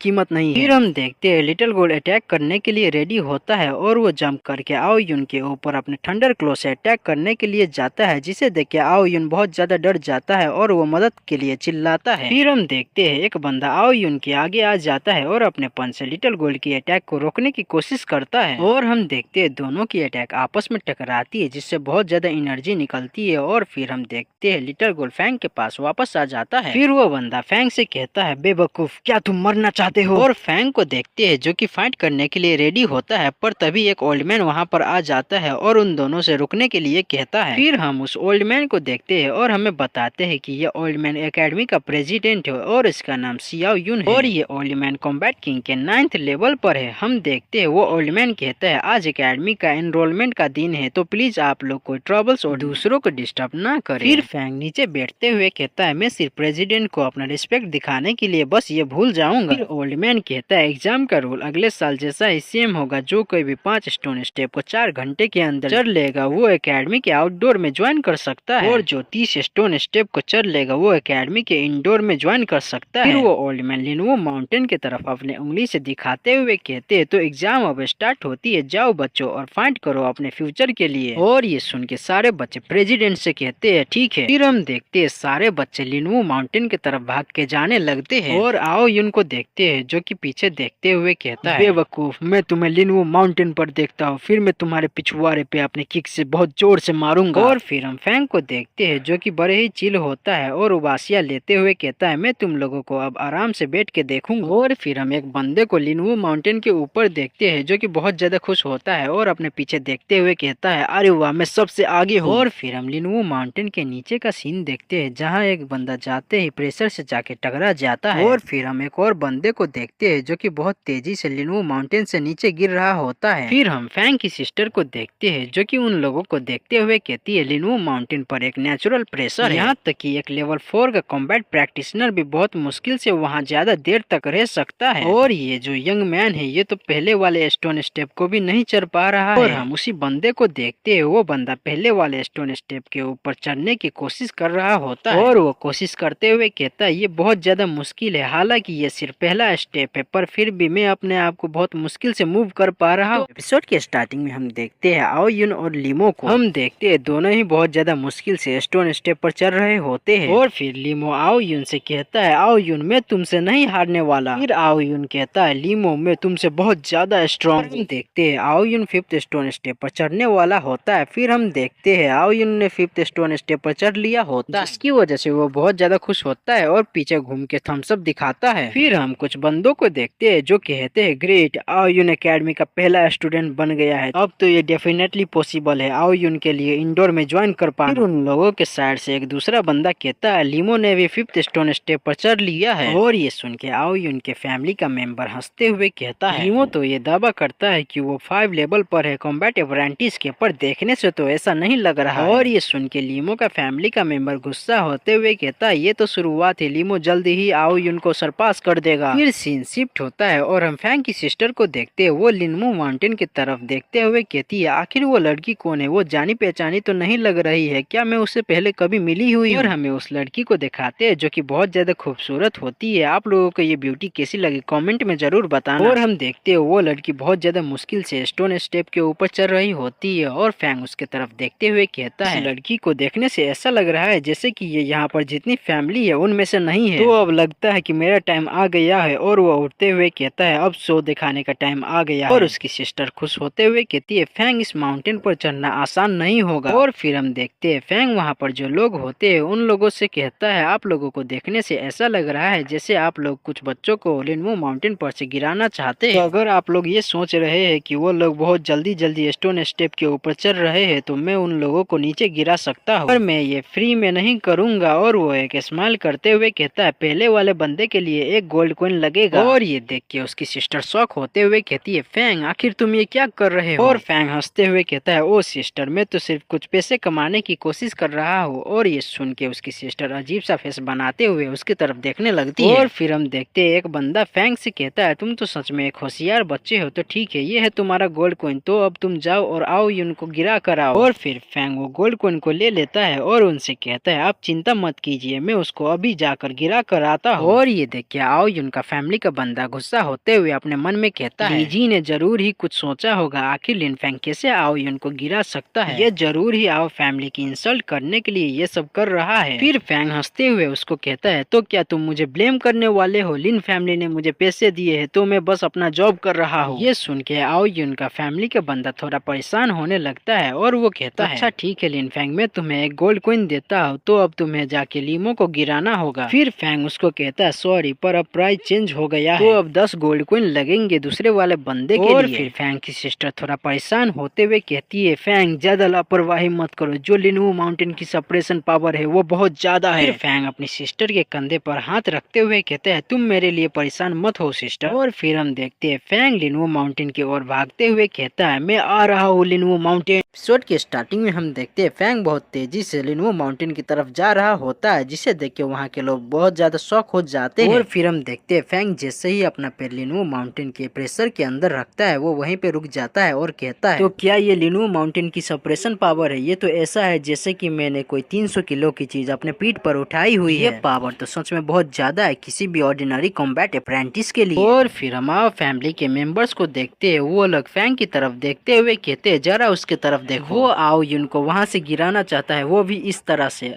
कीमत नहीं है। फिर हम देखते हैं लिटिल गोल अटैक करने के लिए रेडी होता है और वो जंप करके आओ यून के ऊपर अपने थंडर क्लो से अटैक करने के लिए जाता है, जिसे देख के आओ यून बहुत ज्यादा डर जाता है और वो मदद के लिए चिल्लाता है। फिर हम देखते हैं एक बंदा आओ यून के आगे आ जाता है और अपने पंच से लिटिल गोल की अटैक को रोकने की कोशिश करता है और हम देखते हैं दोनों की अटैक आपस में टकराती है जिससे बहुत ज्यादा एनर्जी निकलती है और फिर हम देखते हैं लिटिल गोल फैंग के पास वापस आ जाता है। फिर वो बंदा फैंग से कहता है बेवकूफ क्या तुम मरना चाहते हो, और फैंग को देखते हैं जो कि फाइट करने के लिए रेडी होता है, पर तभी एक ओल्ड मैन वहाँ पर आ जाता है और उन दोनों से रुकने के लिए कहता है। फिर हम उस ओल्ड मैन को देखते हैं और हमें बताते हैं कि ये ओल्ड मैन एकेडमी का प्रेसिडेंट है और इसका नाम सियाओ यून है और ये ओल्ड मैन कॉम्बैट किंग के 9th लेवल पर है। हम देखते हैं वो ओल्ड मैन कहता है आज एकेडमी का एनरोलमेंट का दिन है तो प्लीज आप लोग कोई ट्रबल्स और दूसरों को डिस्टर्ब ना करें। फिर फैंग नीचे बैठते हुए कहता है मैं सिर्फ प्रेसिडेंट को अपना रिस्पेक्ट दिखाने के लिए बस ये भूल जाऊंगा। फिर ओल्ड मैन कहता है एग्जाम का रूल अगले साल जैसा ही सेम होगा, जो कोई भी 5 स्टोन स्टेप को 4 घंटे के अंदर चढ़ लेगा वो एकेडमी के आउटडोर में ज्वाइन कर सकता है और जो 30 स्टोन स्टेप को चढ़ लेगा वो एकेडमी के इंडोर में ज्वाइन कर सकता है। फिर वो ओल्ड मैन लिनवो माउंटेन की तरफ अपने उंगली से दिखाते हुए कहते हैं तो एग्जाम अब स्टार्ट होती है, जाओ बच्चों और फाइट करो अपने फ्यूचर के लिए। और ये सुन के सारे बच्चे प्रेसिडेंट से कहते हैं ठीक है। फिर हम देखते हैं सारे बच्चे लिनवो माउंटेन की तरफ भाग के जाने लगते हैं और आओ यून को देखते हैं जो कि पीछे देखते हुए कहता है बेवकूफ मैं तुम्हें लिनवो माउंटेन पर देखता हूँ, फिर मैं तुम्हारे पिछवाड़े पे अपने किक से बहुत जोर से मारूंगा। और फिर हम फैंग को देखते हैं जो कि बड़े ही चिल होता है और उबासियां लेते हुए कहता है मैं तुम लोगों को अब आराम से बैठ के देखूंगा। और फिर हम एक बंदे को लिनवो माउंटेन के ऊपर देखते हैं जो कि बहुत ज्यादा खुश होता है और अपने पीछे देखते हुए कहता है अरे वाह मैं सबसे आगे हूँ। और फिर हम लिनवो माउंटेन के नीचे का सीन देखते हैं जहाँ एक बंदा जाते ही प्रेशर से जाके टकरा जाता है। और फिर हम एक और बंदे को देखते हैं जो कि बहुत तेजी से लिनवो माउंटेन से नीचे गिर रहा होता है। फिर हम फैंग की सिस्टर को देखते हैं जो कि उन लोगों को देखते हुए कहती है लिनवो माउंटेन पर एक नेचुरल प्रेशर है, यहाँ तक कि एक लेवल 4 का कॉम्बैट प्रैक्टिशनर भी बहुत मुश्किल से वहाँ ज्यादा देर तक रह सकता है। और ये जो यंग मैन है ये तो पहले वाले स्टोन स्टेप को भी नहीं चढ़ पा रहा है। और हम उसी बंदे को देखते हैं वो बंदा पहले वाले स्टोन स्टेप के ऊपर चढ़ने की कोशिश कर रहा होता है और वो कोशिश करते हुए कहता है ये बहुत ज्यादा मुश्किल है, हालांकि ये सिर्फ पहला स्टेप है पर फिर भी मैं अपने आप को बहुत मुश्किल से मूव कर पा रहा हूँ। एपिसोड के स्टार्टिंग में हम देखते हैं आओ यून और लिमो को, हम देखते हैं दोनों ही बहुत ज्यादा मुश्किल से स्टोन स्टेप पर चढ़ रहे होते हैं। और फिर लिमो आओ यून से कहता है आओ यून मैं तुमसे नहीं हारने वाला। फिर आओ यून कहता है लिमो मैं तुमसे बहुत ज्यादा स्ट्रॉन्ग। हम देखते हैं आओ यून 5th स्टोन स्टेप पर चढ़ने वाला होता है। फिर हम देखते हैं आओ यून ने 5th स्टोन स्टेप पर चढ़ लिया होता है जिसकी वजह से वो बहुत ज्यादा खुश होता है और पीछे घूम के थम्स अप दिखाता है। फिर हम कुछ बंदों को देखते हैं जो कहते हैं ग्रेट आओ यून एकेडमी का पहला स्टूडेंट बन गया है, अब तो ये डेफिनेटली पॉसिबल है आओ यून के लिए इंडोर में ज्वाइन कर पाना। फिर उन लोगों के साइड से एक दूसरा बंदा कहता है लिमो ने भी 5th स्टोन स्टेप पर चढ़ लिया है। और ये सुन के आओ यून के फैमिली का मेंबर हंसते हुए कहता है लिमो तो ये दावा करता है कि वो 5 लेवल पर है कॉम्बैट अप्रेंटिस के, पर देखने से तो ऐसा नहीं लग रहा है। और ये सुन के लिमो का फैमिली का मेंबर गुस्सा होते हुए कहता है ये तो शुरुआत है, लिमो जल्दी ही आओ यून को सरपास कर देगा। फिर सीन शिफ्ट होता है और हम फैंग की सिस्टर को देखते हैं, वो लिनमो माउंटेन की तरफ देखते हुए कहती है आखिर वो लड़की कौन है, वो जानी पहचानी तो नहीं लग रही है, क्या मैं उससे पहले कभी मिली हुई? और हमें उस लड़की को दिखाते हैं जो कि बहुत ज्यादा खूबसूरत होती है। आप लोगों को ये ब्यूटी कैसी लगी कमेंट में जरूर बताना। और हम देखते हैं वो लड़की बहुत ज्यादा मुश्किल से स्टोन स्टेप के ऊपर चढ़ रही होती है और फैंग उसके तरफ देखते हुए कहता है लड़की को देखने से ऐसा लग रहा है जैसे कि ये यहाँ पर जितनी फैमिली है उनमें से नहीं है, तो अब लगता है कि मेरा टाइम आ गया है। और वो उठते हुए कहता है अब शो दिखाने का टाइम आ गया है। और उसकी सिस्टर खुश होते हुए कहती है फैंग इस माउंटेन पर चढ़ना आसान नहीं होगा। और फिर हम देखते हैं फैंग वहाँ पर जो लोग होते हैं उन लोगों से कहता है आप लोगों को देखने से ऐसा लग रहा है जैसे आप लोग कुछ बच्चों को लिनमो माउंटेन पर से गिराना चाहते हैं। तो अगर आप लोग ये सोच रहे हैं कि वो लोग बहुत जल्दी जल्दी स्टोन स्टेप के ऊपर चढ़ रहे हैं तो मैं उन लोगों को नीचे गिरा गिरा सकता हूँ, पर मैं ये फ्री में नहीं करूँगा। और वो एक स्माइल करते हुए कहता है पहले वाले बंदे के लिए एक गोल्ड कॉइन लगेगा। और ये देख के उसकी सिस्टर शॉक होते हुए कहती है फैंग आखिर तुम ये क्या कर रहे हो। और फैंग हंसते हुए कहता है ओ सिस्टर मैं तो सिर्फ कुछ पैसे कमाने की कोशिश कर रहा हूँ। और ये सुन के उसकी सिस्टर अजीब सा फेस बनाते हुए उसकी तरफ देखने लगती है। और फिर हम देखते हैं एक बंदा फैंग से कहता है तुम तो सच में एक होशियार बच्चे हो, तो ठीक है ये है तुम्हारा गोल्ड कॉइन, तो अब तुम जाओ और आओ उनको गिरा कर आओ। और फिर फैंग वो गोल्ड कॉइन को ले लेता है और उनसे कहता है आप चिंता मत कीजिए मैं उसको अभी जाकर गिरा कर आता हूँ। और ये देख के आओ उनका फैमिली का बंदा गुस्सा होते हुए अपने मन में कहता है लीजी ने जरूर ही कुछ सोचा होगा, आखिर लिन फैंग कैसे आओ उनको गिरा सकता है, ये जरूर ही आओ फैमिली की इंसल्ट करने के लिए ये सब कर रहा है। फिर फैंग हंसते हुए उसको कहता है तो क्या तुम मुझे ब्लेम करने वाले हो, लिन फैमिली ने मुझे पैसे दिए हैं तो मैं बस अपना जॉब कर रहा हूँ। ये सुन के आओ उनका फैमिली का बंदा थोड़ा परेशान होने लगता है और वो कहता है अच्छा ठीक है लिन फैंग मैं तुम्हें एक गोल्ड कॉइन देता हूँ, तो अब तुम्हें जाके लीमो को गिराना होगा। फिर फैंग उसको कहता है सॉरी पर अब प्राइस चेंज हो गया है, तो अब 10 गोल्ड कॉइन लगेंगे दूसरे वाले बंदे के लिए। और फिर फैंग की सिस्टर थोड़ा परेशान होते हुए कहती है फैंग ज्यादा लापरवाही मत करो, जो लिनवू माउंटेन की सप्रेशन पावर है वो बहुत ज्यादा है। फिर फैंग अपनी सिस्टर के कंधे पर हाथ रखते हुए कहते हैं तुम मेरे लिए परेशान मत हो सिस्टर। और फिर हम देखते हैं फैंग लिनवू माउंटेन की ओर भागते हुए कहता है मैं आ रहा हूँ लिनवू माउंटेन। एपिसोड के स्टार्टिंग में हम देखते हैं फैंग बहुत तेजी से लिनवू माउंटेन की तरफ जा रहा होता है, जिसे देख के वहाँ के लोग बहुत ज्यादा शॉक हो जाते हैं। और फिर हम देखते हैं फैंग जैसे ही अपना पैर लिनवू माउंटेन के प्रेशर के अंदर रखता है वो वहीं पे रुक जाता है और कहता है तो क्या ये लिनवू माउंटेन की सप्रेशन पावर है, ये तो ऐसा है जैसे कि मैंने कोई 300 किलो की चीज अपने पीठ पर उठाई हुई है, ये पावर तो सच में बहुत ज्यादा है किसी भी ऑर्डिनरी कॉम्बैट अप्रेंटिस के लिए। और फिर हमारे फैमिली के मेंबर्स को देखते हैं, वो लोग फैंग की तरफ देखते हुए कहते हैं जरा उसके तरफ देखो, वो आओ उनको वहाँ से गिराना चाहता है वो भी इस तरह से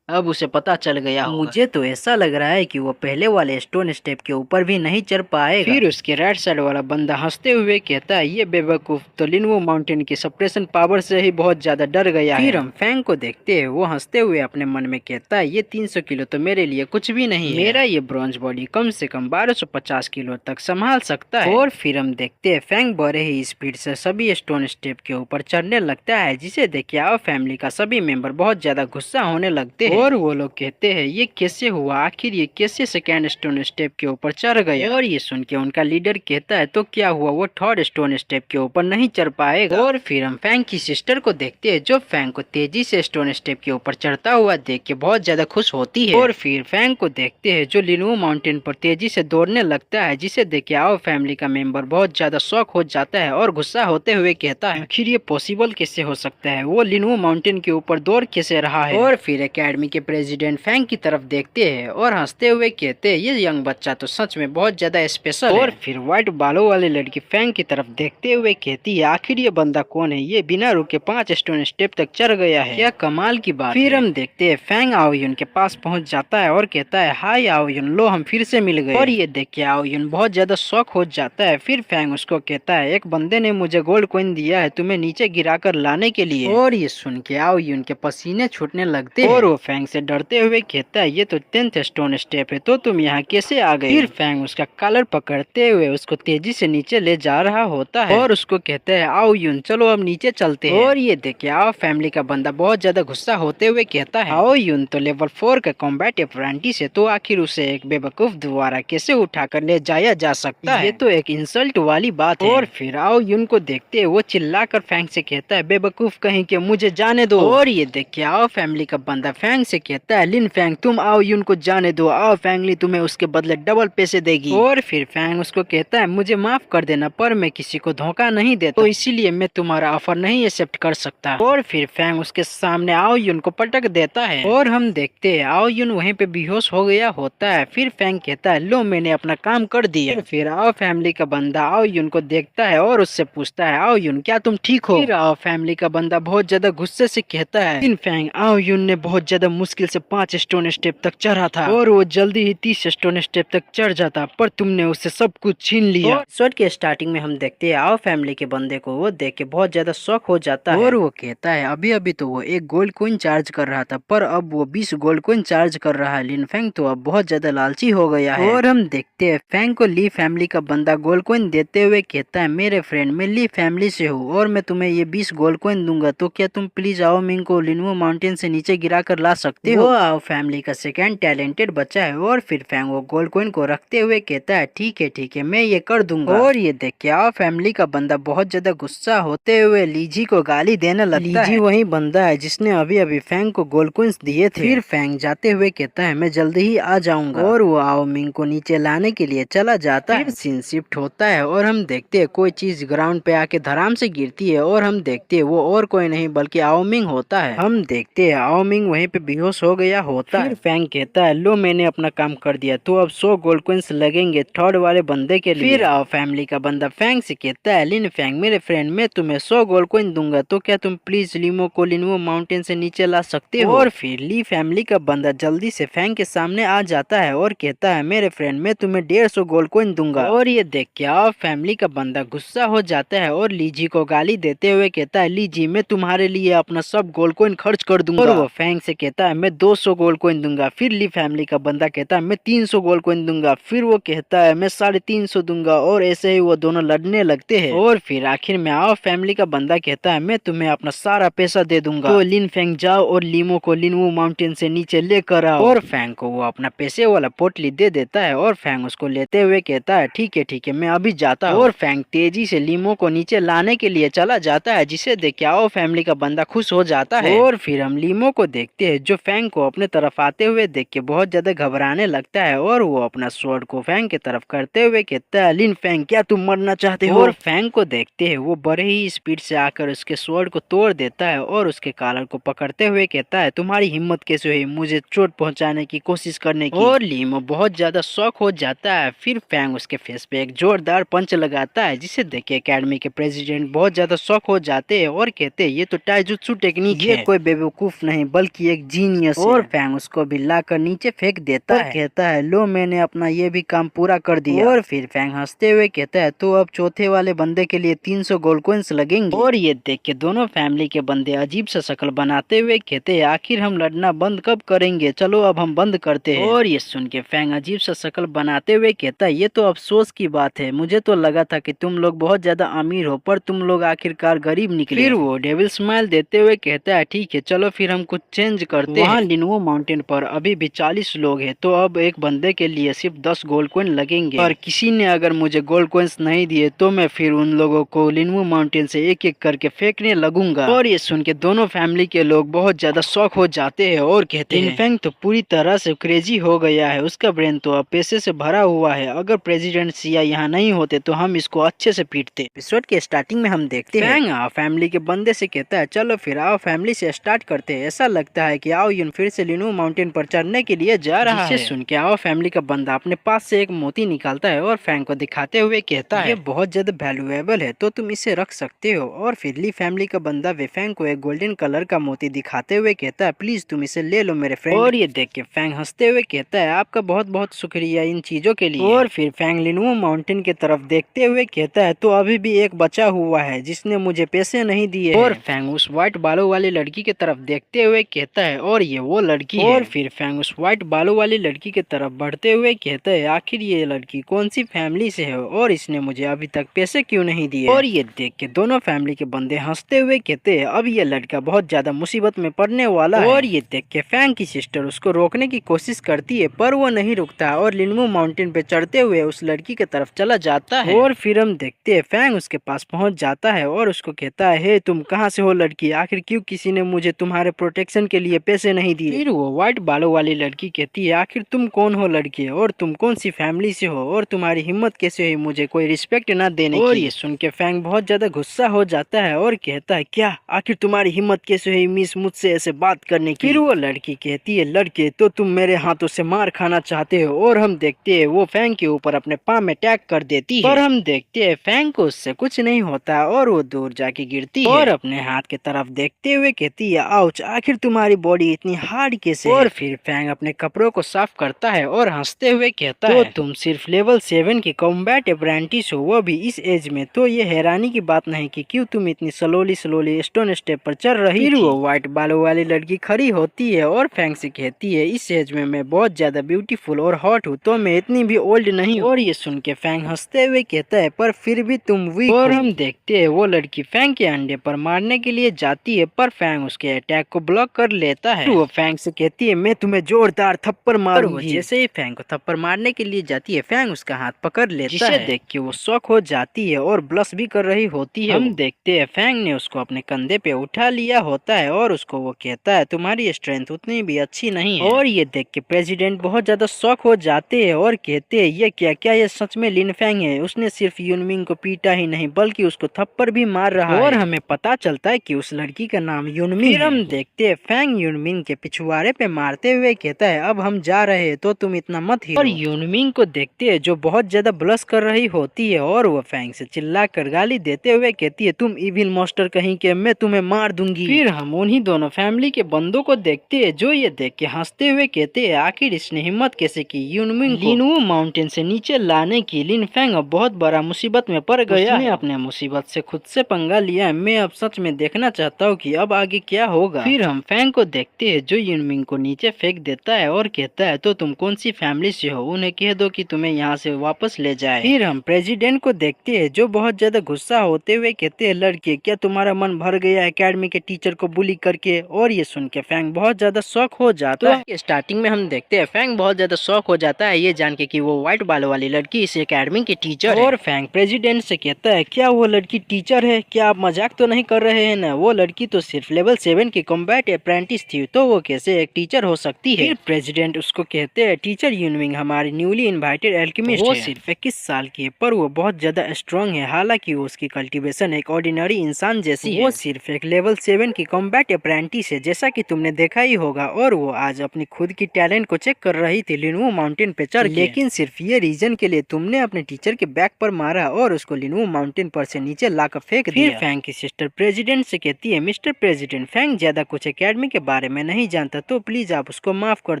अब उसे पता चल गया होगा। मुझे तो ऐसा लग रहा है कि वो पहले वाले स्टोन स्टेप के ऊपर भी नहीं चढ़ पाएगा। फिर उसके राइट साइड वाला बंदा हंसते हुए कहता है ये बेवकूफ तो लिनवू माउंटेन की सप्रेशन पावर से ही बहुत ज्यादा डर गया है। फिर हम फैंग को देखते हैं, वो हंसते हुए अपने मन में कहता है ये 300 किलो तो मेरे लिए कुछ भी नहीं है, मेरा ये ब्रॉन्ज बॉडी कम से कम 1250 किलो तक संभाल सकता है। और फिर हम देखते हैं फैंग बड़े ही स्पीड से सभी स्टोन स्टेप के ऊपर चढ़ने लगता है, जिसे देख के आओ फैमिली का सभी मेंबर बहुत ज्यादा गुस्सा होने लगते हैं। और वो लोग कहते हैं ये कैसे हुआ, आखिर ये कैसे सेकेंड स्टोन स्टेप के ऊपर चढ़ गए। और ये सुन के उनका लीडर कहता है तो क्या हुआ वो थर्ड स्टोन स्टेप के ऊपर नहीं चढ़ पाएगा। और फिर हम फैंग की सिस्टर को देखते हैं जो फैंग को तेजी से स्टोन स्टेप के ऊपर चढ़ता हुआ देख के बहुत ज्यादा खुश होती है। और फिर फैंग को देखते हैं जो लिनवू माउंटेन पर तेजी से दौड़ने लगता है, जिसे देख के आओ फैमिली का मेंबर बहुत ज्यादा शॉक हो जाता है और गुस्सा होते हुए कहता है आखिर ये पॉसिबल कैसे हो सकता है, वो लिनवू माउंटेन के ऊपर दौड़ कैसे रहा है। और फिर एकेडमी के प्रेसिडेंट फैंग की तरफ देखते हैं और हंसते हुए कहते हैं ये यंग बच्चा तो सच में बहुत ज्यादा स्पेशल है। और फिर व्हाइट बालों वाली लड़की फैंग की तरफ देखते हुए कहती है आखिर ये बंदा कौन है, ये बिना रुके 5 स्टोन स्टेप तक चढ़ गया है, क्या कमाल की बात। फिर हम देखते हैं फैंग आओयुन के पास पहुंच जाता है और कहता है हाय आओयुन, लो हम फिर से मिल गए। और ये देख के आओयुन बहुत ज्यादा शॉक हो जाता है। फिर फैंग उसको कहता है एक बंदे ने मुझे गोल्ड कॉइन दिया है तुम्हें नीचे गिरा कर लाने के लिए। और ये सुन के आओयुन के पसीने छूटने लगते हैं और वो फैंग से डरते हुए कहता है ये तो 10th स्टोन स्टेप है, तो तुम यहाँ कैसे आ गए। फिर फैंग उसका कॉलर पकड़ते हुए उसको तेजी से नीचे ले जा रहा होता है और उसको कहता है आओ यून चलो अब नीचे चलते हैं। और ये देखे आओ फैमिली का बंदा बहुत ज्यादा गुस्सा होते हुए कहता है आओ यून तो लेवल 4 का कॉम्बैट अप्रेंटिस है, तो आखिर उसे एक बेवकूफ द्वारा कैसे उठाकर ले जाया जा सकता है, ये तो एक इंसल्ट वाली बात है। और फिर आओ यून को देखते है वो चिल्लाकर फैंग से कहता है बेवकूफ कहीं के मुझे जाने दो। और ये देखे आओ फैमिली का बंदा फैंग से कहता है लिन फैंग तुम आओ यून को जाने दो, आओ फैंगली तुम्हें उसके बदले डबल पैसे देगी। और फिर फैंग उसको कहता है मुझे माफ कर देना पर मैं किसी को धोखा नहीं देता, तो इसीलिए मैं तुम्हारा ऑफर नहीं एक्सेप्ट कर सकता। और फिर फैंग उसके सामने आओ यून को पटक देता है और हम देखते हैं आओ यून वहीं पे बेहोश हो गया होता है। फिर फैंग कहता है लो मैंने अपना काम कर दिया। फिर आओ फैमिली का बंदा आओ यून को देखता है और उससे पूछता है आओ यून क्या तुम ठीक हो। फिर आओ फैमिली का बंदा बहुत ज्यादा गुस्से से कहता है लिन फैंग आओ यून ने बहुत ज्यादा मुश्किल से 5 स्टोन स्टेप तक चढ़ा था और वो जल्दी ही 30 स्टोन स्टेप तक चढ़ जाता, पर तुमने उससे सब कुछ छीन लिया। एपिसोड के स्टार्टिंग में हम देखते हैं आओ फैमिली के बंदे को, वो देख के बहुत ज्यादा शॉक हो जाता है और वो कहता है अभी अभी तो वो एक गोल्ड कॉइन चार्ज कर रहा था, पर अब वो 20 गोल्ड कॉइन चार्ज कर रहा है। लिन फेंग तो अब बहुत ज्यादा लालची हो गया है और हम देखते हैं फेंग को ली फैमिली का बंदा गोल्ड कॉइन देते हुए कहता है मेरे फ्रेंड, मैं ली फैमिली से हूँ और मैं तुम्हें ये 20 गोल्ड कॉइन दूंगा, तो क्या तुम प्लीज आओ मिंग को लिनवू माउंटेन से नीचे गिरा कर ला सकते हो। आओ फैमिली का सेकंड टैलेंटेड बच्चा है और फिर फेंग वो गोल्ड कॉइन को रखते हुए कहता है ठीक है मैं ये कर दूंगा। और ये देख के आओ फैमिली का बंदा बहुत ज्यादा गुस्सा होते हुए लीजी को गाली देने लगता है। लीजी वही बंदा है जिसने अभी अभी फेंग को गोल्ड कॉइन्स दिए थे। फिर फेंग जाते हुए कहता है मैं जल्दी ही आ जाऊंगा और वो आओ मिंग को नीचे लाने के लिए चला जाता है। फिर सीन शिफ्ट होता है और हम देखते हैं कोई चीज ग्राउंड पे आके धड़ाम से गिरती है और हम देखते हैं वो और कोई नहीं बल्कि आओ मिंग होता है। हम देखते हैं आओ मिंग वहीं पे बेहोश हो गया होता है। फिर फेंग कहता है लो मैंने अपना काम कर दिया, तो अब 100 गोल्ड कॉइन्स लगेंगे थर्ड वाले बंदे के लिए। फिर आओ फैमिली का बंदा फेंग से कहता है लिन फेंग मेरे फ्रेंड, मैं तुम्हें 100 गोल्ड कॉइन दूंगा, तो क्या तुम प्लीज लीमो को लिनवो माउंटेन से नीचे ला सकते हो। और फिर ली फैमिली का बंदा जल्दी से फेंग के सामने आ जाता है और कहता है मेरे फ्रेंड मैं तुम्हें 150 गोल्ड कॉइन दूंगा। और ये देख के आओ फैमिली का बंदा गुस्सा हो जाता है और लीजी को गाली देते हुए कहता है लीजी मैं तुम्हारे लिए अपना सब गोल्ड कॉइन खर्च कर दूंगा। और वो फेंग से कहता है मैं 200 गोल्ड कॉइन दूंगा। फिर ली फैमिली का बंदा कहता है मैं 300 गोल्ड कॉइन दूंगा। फिर वो कहता है मैं 350 दूंगा और ऐसे ही वो दोनों लड़ने लगते हैं। और फिर आखिर में आओ फैमिली का बंदा कहता है मैं तुम्हें अपना सारा पैसा दे दूंगा, तो लिन फेंग जाओ और लीमो को लिनवू माउंटेन से नीचे लेकर आओ। और फेंग को वो अपना पैसे वाला पोटली दे देता है और फेंग उसको लेते हुए कहता है ठीक है मैं अभी जाता हूँ। और फेंग तेजी से लीमो को नीचे लाने के लिए चला जाता है, जिसे देख के आओ फैमिली का बंदा खुश हो जाता है। और फिर हम लीमो को देखते हैं जो फेंग को अपने तरफ आते हुए देख के बहुत ज्यादा घबराने लगता है और वो अपना स्वॉर्ड को फेंग की तरफ करते हुए कहता है लिन फेंग क्या तुम मरना चाहते हो। और फेंग को देखते हैं वो बड़े ही स्पीड से आकर उसके स्वॉर्ड को तोड़ देता है और उसके कॉलर को पकड़ते हुए कहता है तुम्हारी हिम्मत कैसे हुई मुझे चोट पहुंचाने की कोशिश करने की। और लीमो बहुत ज्यादा शॉक हो जाता है। फिर फेंग उसके फेस पे एक जोरदार पंच लगाता है, जिसे देख के एकेडमी के प्रेसिडेंट बहुत ज्यादा शॉक हो जाते हैं और कहते हैं ये तो टाइजुत्सु टेक्निक है, ये कोई बेवकूफ नहीं बल्कि एक जीनियस है। और फेंग उसको भी लाकर नीचे फेंक देता है, कहता है लो मैंने अपना ये भी काम पूरा कर दिया। और फिर फेंग हंसते हुए कहता है तो अब चौथे वाले बंदे के लिए 300 गोल्ड कॉइन्स लगेंगे। और ये देख के दोनों फैमिली के बंदे अजीब सा शक्ल बनाते हुए कहते हैं आखिर हम लड़ना बंद कब करेंगे, चलो अब हम बंद करते हैं। और ये सुन के फेंग अजीब सा शक्ल बनाते हुए कहता है ये तो अफसोस की बात है, मुझे तो लगा था कि तुम लोग बहुत ज्यादा अमीर हो पर तुम लोग आखिरकार गरीब निकले। फिर वो डेविल स्माइल देते हुए कहता है ठीक है चलो फिर हम कुछ चेंज करते हैं। वहाँ लिनवो माउंटेन पर अभी भी 40 लोग हैं, तो अब एक बंदे के लिए सिर्फ 10 गोल्ड कॉइन लगेंगे और किसी ने अगर मुझे गोल्ड कॉइन्स नहीं दिए तो मैं फिर उन लोगों को लिनवो माउंटेन से एक एक करके फेंकने लगूंगा। और ये सुन के दोनों फैमिली के लोग बहुत ज्यादा शॉक हो जाते हैं और कहते हैं फेंग तो पूरी तरह से क्रेजी हो गया है, उसका ब्रेन तो अब पैसे से भरा हुआ है, अगर प्रेसिडेंट सिया यहाँ नहीं होते तो हम इसको अच्छे से पीटते। एपिसोड के स्टार्टिंग में हम देखते हैं फेंग आओ फैमिली के बंदे से कहता है चलो फिर आओ फैमिली से स्टार्ट करते हैं, ऐसा लगता है कि आओ यून फिर से लिनवो माउंटेन पर चढ़ने के लिए जा रहा है। सुन के आओ फैमिली का बंदा अपने पास से एक मोती निकालता है और फेंग को दिखाते हुए कहता है ये बहुत ज्यादा वैल्यूएबल है तो तुम इसे रख सकते हो। और फिर ली फैमिली का बंदा वे फेंग को एक गोल्डन कलर का मोती दिखाते हुए कहता है प्लीज तुम इसे ले लो मेरे फ्रेंड। और ये देख के फेंग हंसते हुए कहता है आपका बहुत बहुत शुक्रिया इन चीजों के लिए। और फिर फेंग लिनवो माउंटेन की तरफ देखते हुए कहता है तो अभी भी एक बचा हुआ है जिसने मुझे पैसे नहीं दिए। और फेंग उस व्हाइट बालों वाली लड़की की तरफ देखते हुए कहता है और ये वो लड़की है। और फिर फेंग उस व्हाइट बालों वाली लड़की की तरफ बढ़ते हुए कहता है आखिर ये लड़की कौन सी फैमिली से है और इसने मुझे अभी तक पैसे क्यों नहीं दिए। और ये देख के दोनों फैमिली के बंदे हंसते हुए कहते हैं अब ये लड़का बहुत ज्यादा मुसीबत में पड़ने वाला है। और ये देख के फेंग की सिस्टर उसको रोकने की कोशिश करती है पर वो नहीं रुकता और लिनवो माउंटेन पे चढ़ते हुए उस लड़की की तरफ चला जाता है। और फिर हम देखते हैं फेंग उसके पास पहुंच जाता है और उसको कहता है हे तुम कहाँ से हो लड़की, आखिर क्यों किसी ने मुझे तुम्हारे प्रोटेक्शन के लिए पैसे नहीं दिए। फिर वो व्हाइट बालों वाली लड़की कहती है आखिर तुम कौन हो लड़की और तुम कौन सी फैमिली से हो और तुम्हारी हिम्मत कैसे हुई मुझे कोई रिस्पेक्ट ना देने की। और ये सुन के फेंग बहुत ज्यादा गुस्सा हो जाता है और कहता है क्या आखिर तुम्हारी हिम्मत कैसे हुई मिस मुझसे ऐसे बात करने की। फिर वो लड़की कहती है लड़के तो तुम मेरे हाथों से मार खाना चाहते हो। और हम देखते हैं वो फेंग के ऊपर अपने पाँव में टैग कर देती है पर हम देखते हैं फेंग को उससे कुछ नहीं होता और वो दूर जाके गिरती है और अपने हाथ की तरफ देखते हुए कहती है आउच आखिर तुम्हारी बॉडी बॉडी इतनी हार्ड कैसे है? और फिर फैंग अपने कपड़ों को साफ करता है और हंसते हुए कहता है, तो तुम सिर्फ लेवल 7 की कॉम्बैट अप्रेंटिस हो, वो भी इस एज में। तो ये हैरानी की बात नहीं कि क्यों तुम इतनी स्लोली स्टोन स्टेप पर चल रही थी। फिर वो व्हाइट बालों वाली लड़की खड़ी होती है और फैंग से कहती है, इस एज में मैं बहुत ज्यादा ब्यूटीफुल और हॉट हूँ, तो मैं इतनी भी ओल्ड नहीं हूँ। और ये सुन के फैंग हंसते हुए कहता है, पर फिर भी तुम वीक हो। और हम देखते हैं वो लड़की फैंग के अंडे पर मारने के लिए जाती है, पर फैंग उसके अटैक को ब्लॉक कर लेता है। वो फैंग से कहती है, मैं तुम्हें जोरदार थप्पड़ मारूंगी। जैसे ही फैंग को थप्पड़ मारने के लिए जाती है, फैंग उसका हाथ पकड़ लेता है, जिसे देख के वो शॉक हो जाती है और ब्लश भी कर रही होती है। हम देखते हैं फैंग ने उसको अपने कंधे पे उठा लिया होता है और उसको वो कहता है, तुम्हारी स्ट्रेंथ उतनी भी अच्छी नहीं है। और ये देख के प्रेसिडेंट बहुत ज्यादा शॉक हो जाते हैं और कहते हैं, ये क्या ये सच में लिन फैंग है? उसने सिर्फ यूनमिंग को पीटा ही नहीं बल्कि उसको थप्पड़ भी मार रहा है। और हमें पता चलता है कि उस लड़की का नाम यूनमिंग है। फिर हम देखते हैं फैंग यूनमिंग के पिछवाड़े पे मारते हुए कहता है, अब हम जा रहे हैं तो तुम इतना मत हिलो। और यूनमिंग को देखते हैं जो बहुत ज्यादा ब्लश कर रही होती है और वो फैंग से चिल्ला कर गाली देते हुए कहती है, तुम इविल मॉन्स्टर कहीं के, मैं तुम्हें मार दूंगी। फिर हम उन्हीं दोनों फैमिली के बंदों को देखते हैं जो ये देख के हंसते हुए कहते हैं, आखिर इसने हिम्मत कैसे की यूनमिंग को लिनवू माउंटेन से नीचे लाने की। लिन फैंग अब बहुत बड़ा मुसीबत में पड़ गया है, अपने मुसीबत से खुद से पंगा लिया है। मैं अब सच में देखना चाहता हूँ कि अब आगे क्या होगा। फिर हम फैंग को देखते हैं जो यूनमिंग को नीचे फेंक देता है और कहता है, तो तुम कौन सी फैमिली से हो, उन्हें कह दो कि तुम्हें यहाँ से वापस ले जाए। फिर हम प्रेसिडेंट को देखते हैं जो बहुत ज्यादा गुस्सा होते हुए कहते हैं, लड़के क्या तुम्हारा मन भर गया एकेडमी के टीचर को बुली करके? और ये सुन के फैंग बहुत ज्यादा शॉक हो जाता है। स्टार्टिंग में हम देखते हैं फैंग बहुत ज्यादा शॉक हो जाता है ये जान के कि वो व्हाइट बालों वाली लड़की इस एकेडमी की टीचर है। और फैंग प्रेसिडेंट से कहता है, क्या वो लड़की टीचर है? क्या आप मजाक तो नहीं कर रहे हैं ना? वो लड़की तो सिर्फ लेवल 7 की कॉम्बैट अप्रेंटिस थी, तो वो कैसे एक टीचर हो सकती है? फिर प्रेसिडेंट उसको कहते हैं, टीचर यूनमिंग हमारी न्यूली इनवाइटेड एल्केमिस्ट है। वो सिर्फ 21 साल की है पर वो बहुत ज्यादा स्ट्रॉन्ग है, हालांकि उसकी कल्टीवेशन एक ऑर्डिनरी इंसान जैसी है। वो सिर्फ एक लेवल 7 की कॉम्बैट अप्रेंटिस है जैसा कि तुमने देखा ही होगा। और वो आज अपनी खुद की टैलेंट को चेक कर रही थी लिनवू माउंटेन पे चढ़ के, लेकिन सिर्फ ये रीजन के लिए तुमने अपने टीचर के बैक पर मारा और उसको लिनवू माउंटेन पर से नीचे लाकर फेंक दिया। फिर फैंग की सिस्टर प्रेसिडेंट से कहती है, मिस्टर प्रेसिडेंट, फैंग ज्यादा कुछ एकेडमी के बारे में नहीं जानता, तो प्लीज आप उसको माफ कर